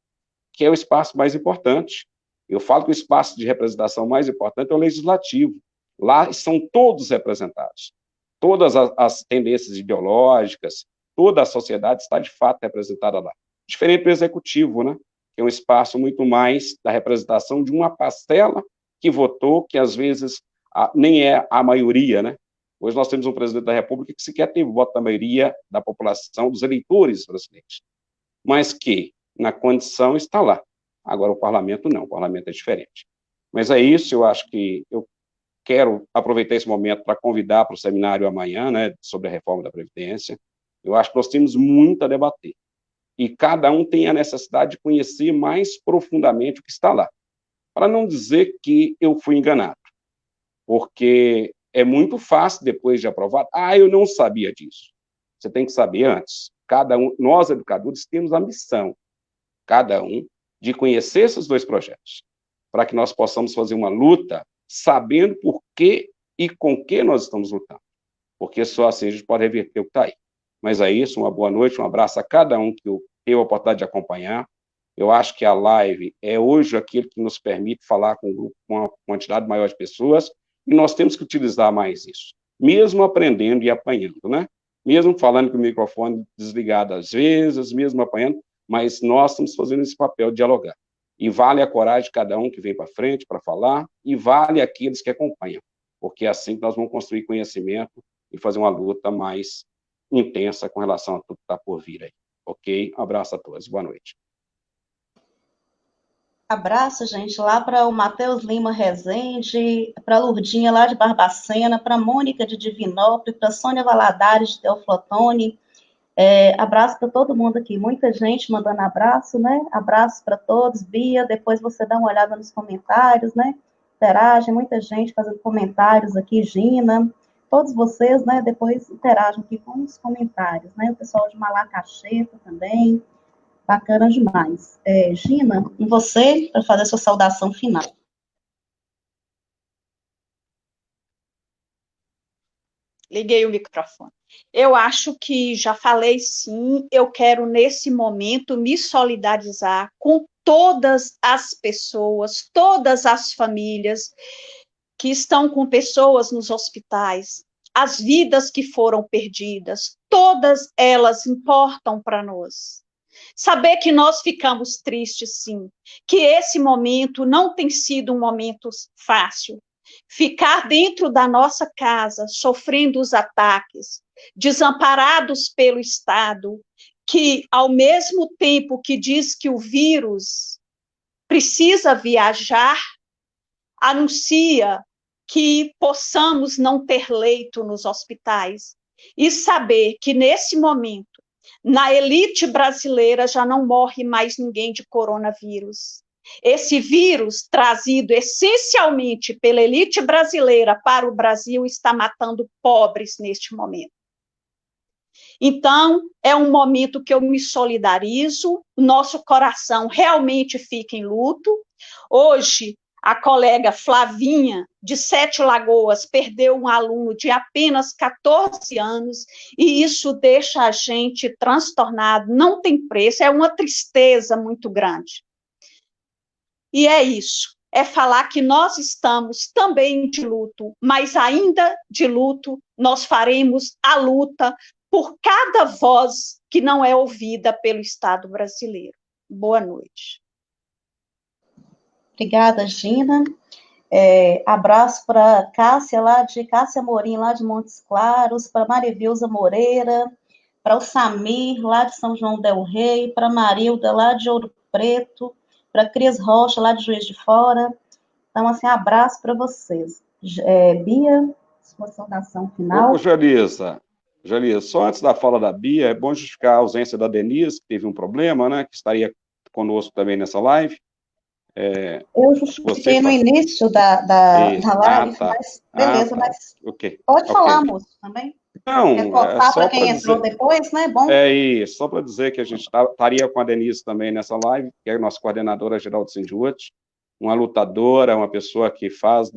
que é o espaço mais importante. Eu falo que o espaço de representação mais importante é o legislativo. Lá estão todos representados. Todas as tendências ideológicas, toda a sociedade está, de fato, representada lá. Diferente do executivo, né? Que é um espaço muito mais da representação de uma parcela que votou, que às vezes nem é a maioria, né? Hoje nós temos um presidente da República que sequer teve voto da maioria da população, dos eleitores brasileiros, mas que, na condição, está lá. Agora, o parlamento não, o parlamento é diferente. Mas é isso, eu acho que eu quero aproveitar esse momento para convidar para o seminário amanhã, né, sobre a reforma da Previdência. Eu acho que nós temos muito a debater. E cada um tem a necessidade de conhecer mais profundamente o que está lá. Para não dizer que eu fui enganado. Porque é muito fácil, depois de aprovado, eu não sabia disso. Você tem que saber antes. Cada um, nós, educadores, temos a missão, cada um, de conhecer esses dois projetos, para que nós possamos fazer uma luta sabendo por que e com que nós estamos lutando. Porque só assim a gente pode reverter o que está aí. Mas é isso, uma boa noite, um abraço a cada um que teve a oportunidade de acompanhar. Eu acho que a live é hoje aquilo que nos permite falar com um grupo, com uma quantidade maior de pessoas, e nós temos que utilizar mais isso, mesmo aprendendo e apanhando, né? Mesmo falando com o microfone desligado às vezes, mesmo apanhando, mas nós estamos fazendo esse papel de dialogar. E vale a coragem de cada um que vem para frente para falar, e vale aqueles que acompanham, porque é assim que nós vamos construir conhecimento e fazer uma luta mais intensa com relação a tudo que está por vir aí. Ok? Um abraço a todos. Boa noite. Abraço, gente, lá para o Matheus Lima Rezende, para a Lurdinha lá de Barbacena, para a Mônica de Divinópolis, para a Sônia Valadares de Teoflotone. Abraço para todo mundo aqui, muita gente mandando abraço, né? Abraço para todos, Bia, depois você dá uma olhada nos comentários, né? Interagem, muita gente fazendo comentários aqui, Gina, todos vocês, né? Depois interagem aqui com os comentários, né? O pessoal de Malacacheta também. Bacana demais. Gina, com você, para fazer a sua saudação final. Liguei o microfone. Eu acho que já falei sim, eu quero nesse momento me solidarizar com todas as pessoas, todas as famílias que estão com pessoas nos hospitais, as vidas que foram perdidas, todas elas importam para nós. Saber que nós ficamos tristes, sim, que esse momento não tem sido um momento fácil. Ficar dentro da nossa casa, sofrendo os ataques, desamparados pelo Estado, que, ao mesmo tempo que diz que o vírus precisa viajar, anuncia que possamos não ter leito nos hospitais, e saber que, nesse momento, na elite brasileira já não morre mais ninguém de coronavírus. Esse vírus, trazido essencialmente pela elite brasileira para o Brasil, está matando pobres neste momento. Então, é um momento que eu me solidarizo, nosso coração realmente fica em luto. Hoje, a colega Flavinha, de Sete Lagoas, perdeu um aluno de apenas 14 anos, e isso deixa a gente transtornado, não tem preço, é uma tristeza muito grande. E é isso, é falar que nós estamos também de luto, mas ainda de luto, nós faremos a luta por cada voz que não é ouvida pelo Estado brasileiro. Boa noite. Obrigada, Gina. Abraço para Cássia Morim, lá de Montes Claros, para Marivilza Moreira, para o Samir, lá de São João del Rei, para Marilda, lá de Ouro Preto, para Cris Rocha, lá de Juiz de Fora. Então, assim, abraço para vocês. Bia, sua saudação final. Ô, Jalisa, só antes da fala da Bia, é bom justificar a ausência da Denise, que teve um problema, né, que estaria conosco também nessa live. Eu justifiquei no início da live, tá. mas beleza, mas okay. Pode falar, moço, também. Não, é só para quem entrou depois, né? Bom. É isso, só para dizer que a gente estaria com a Denise também nessa live, que é a nossa coordenadora geral do Sindiúte, uma lutadora, uma pessoa que faz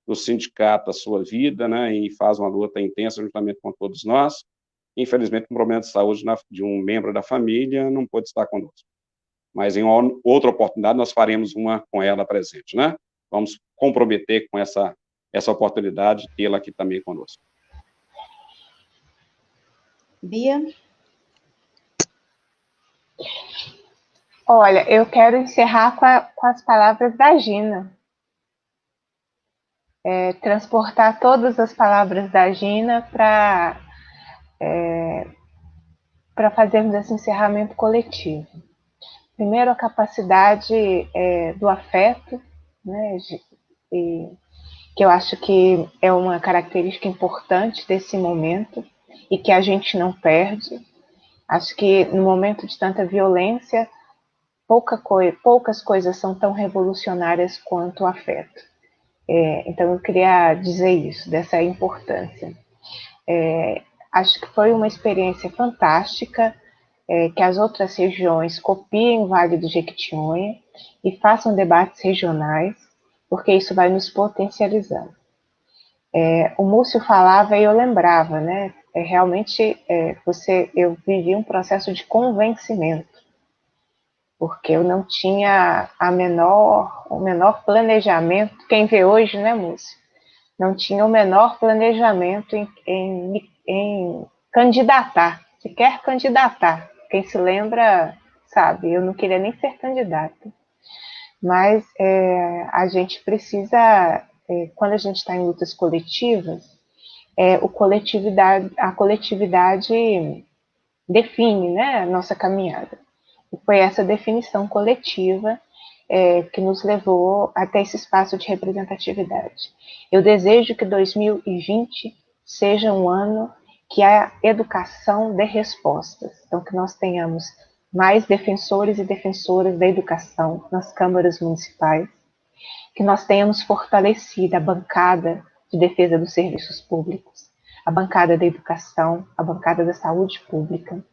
do sindicato a sua vida, né, e faz uma luta intensa juntamente com todos nós. Infelizmente, um problema de saúde de um membro da família não pôde estar conosco. Mas em outra oportunidade nós faremos uma com ela presente, né? Vamos comprometer com essa oportunidade de tê-la aqui também conosco. Bia? Olha, eu quero encerrar com as palavras da Gina. Transportar todas as palavras da Gina para fazermos esse encerramento coletivo. Primeiro, a capacidade do afeto, né, que eu acho que é uma característica importante desse momento e que a gente não perde. Acho que no momento de tanta violência, poucas coisas são tão revolucionárias quanto o afeto. Então, eu queria dizer isso, dessa importância. Acho que foi uma experiência fantástica, que as outras regiões copiem o Vale do Jequitinhonha e façam debates regionais, porque isso vai nos potencializando. O Múcio falava e eu lembrava, né? Realmente, eu vivi um processo de convencimento, porque eu não tinha o menor planejamento, quem vê hoje, né, Múcio? Não tinha o menor planejamento em candidatar, sequer candidatar. Quem se lembra, sabe, eu não queria nem ser candidata. Mas a gente precisa, quando a gente está em lutas coletivas, a coletividade define, né, a nossa caminhada. E foi essa definição coletiva que nos levou até esse espaço de representatividade. Eu desejo que 2020 seja um ano que a educação dê respostas. Então, que nós tenhamos mais defensores e defensoras da educação nas câmaras municipais, que nós tenhamos fortalecido a bancada de defesa dos serviços públicos, a bancada da educação, a bancada da saúde pública,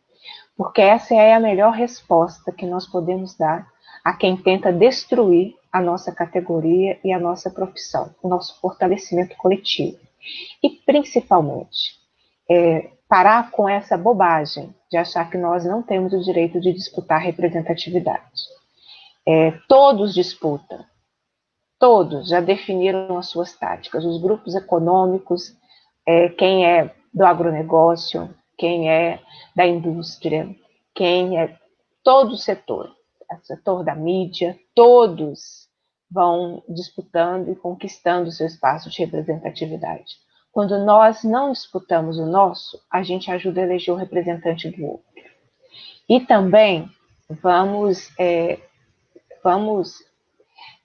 porque essa é a melhor resposta que nós podemos dar a quem tenta destruir a nossa categoria e a nossa profissão, o nosso fortalecimento coletivo. E, principalmente, parar com essa bobagem de achar que nós não temos o direito de disputar representatividade. Todos disputam, todos já definiram as suas táticas, os grupos econômicos, quem é do agronegócio, quem é da indústria, quem é todo o setor da mídia, todos vão disputando e conquistando o seu espaço de representatividade. Quando nós não disputamos o nosso, a gente ajuda a eleger o representante do outro. E também vamos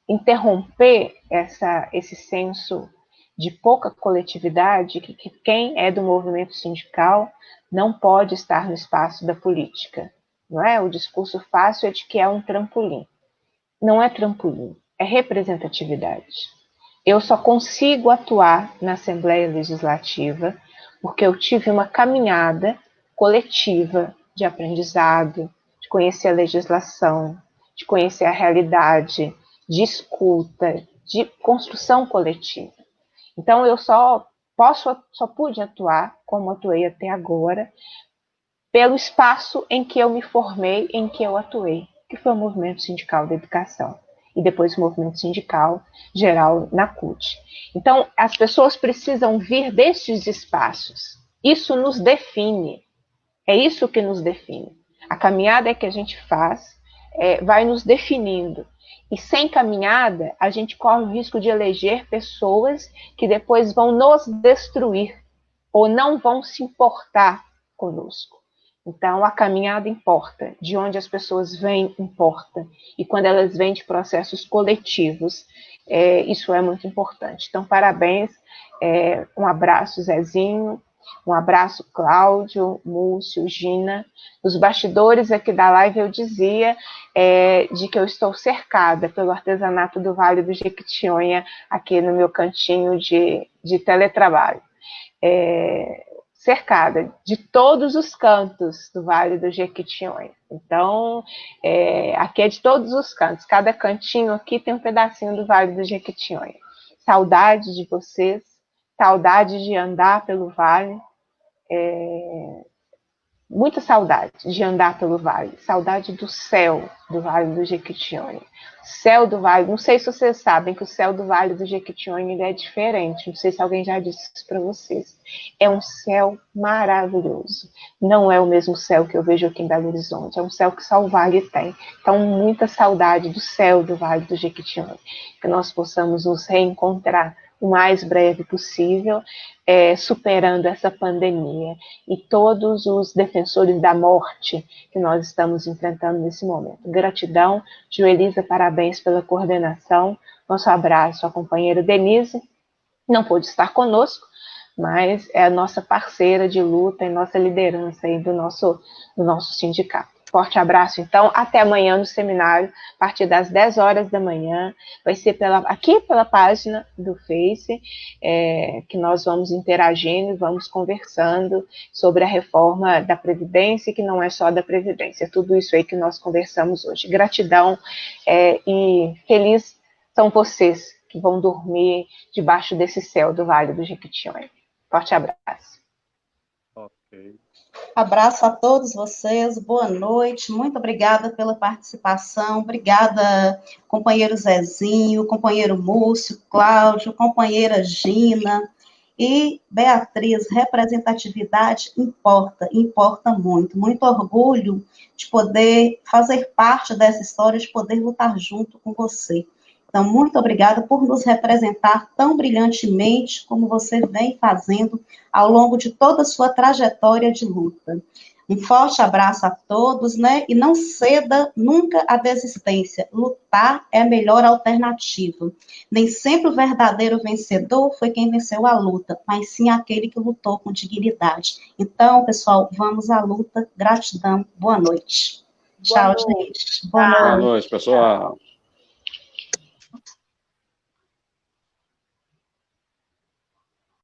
interromper esse senso de pouca coletividade, que quem é do movimento sindical não pode estar no espaço da política. Não é? O discurso fácil é de que é um trampolim. Não é trampolim, é representatividade. Eu só consigo atuar na Assembleia Legislativa porque eu tive uma caminhada coletiva de aprendizado, de conhecer a legislação, de conhecer a realidade, de escuta, de construção coletiva. Então, eu só pude atuar, como atuei até agora, pelo espaço em que eu me formei, em que eu atuei, que foi o Movimento Sindical da Educação, e depois o Movimento Sindical Geral na CUT. Então, as pessoas precisam vir destes espaços. Isso nos define. É isso que nos define. A caminhada que a gente faz vai nos definindo. E sem caminhada, a gente corre o risco de eleger pessoas que depois vão nos destruir ou não vão se importar conosco. Então, a caminhada importa, de onde as pessoas vêm importa, e quando elas vêm de processos coletivos, isso é muito importante. Então, parabéns, um abraço, Zezinho, um abraço, Cláudio, Múcio, Gina. Nos bastidores aqui da live eu dizia de que eu estou cercada pelo artesanato do Vale do Jequitinhonha, aqui no meu cantinho de teletrabalho. Cercada de todos os cantos do Vale do Jequitinhonha. Então, aqui é de todos os cantos. Cada cantinho aqui tem um pedacinho do Vale do Jequitinhonha. Saudade de vocês, saudade de andar pelo Vale, muita saudade de andar pelo Vale, saudade do céu do Vale do Jequitinhonha. Céu do Vale, não sei se vocês sabem que o céu do Vale do Jequitinhonha ele é diferente, não sei se alguém já disse isso para vocês. É um céu maravilhoso, não é o mesmo céu que eu vejo aqui em Belo Horizonte, é um céu que só o Vale tem. Então, muita saudade do céu do Vale do Jequitinhonha, que nós possamos nos reencontrar o mais breve possível, superando essa pandemia e todos os defensores da morte que nós estamos enfrentando nesse momento. Gratidão, Joelisa, parabéns pela coordenação. Nosso abraço à companheira Denise, não pôde estar conosco, mas é a nossa parceira de luta e nossa liderança aí do nosso sindicato. Forte abraço, então, até amanhã no seminário, a partir das 10 horas da manhã, vai ser aqui pela página do Face, que nós vamos interagindo, vamos conversando sobre a reforma da Previdência, que não é só da Previdência, tudo isso aí que nós conversamos hoje. Gratidão e feliz são vocês que vão dormir debaixo desse céu do Vale do Jequitinhonha. Forte abraço. Ok. Abraço a todos vocês, boa noite, muito obrigada pela participação, obrigada, companheiro Zezinho, companheiro Múcio, Cláudio, companheira Gina e Beatriz. Representatividade importa muito, muito orgulho de poder fazer parte dessa história, de poder lutar junto com você. Então, muito obrigada por nos representar tão brilhantemente como você vem fazendo ao longo de toda a sua trajetória de luta. Um forte abraço a todos, né? E não ceda nunca à desistência. Lutar é a melhor alternativa. Nem sempre o verdadeiro vencedor foi quem venceu a luta, mas sim aquele que lutou com dignidade. Então, pessoal, vamos à luta. Gratidão. Boa noite. Tchau, gente. Boa noite, pessoal.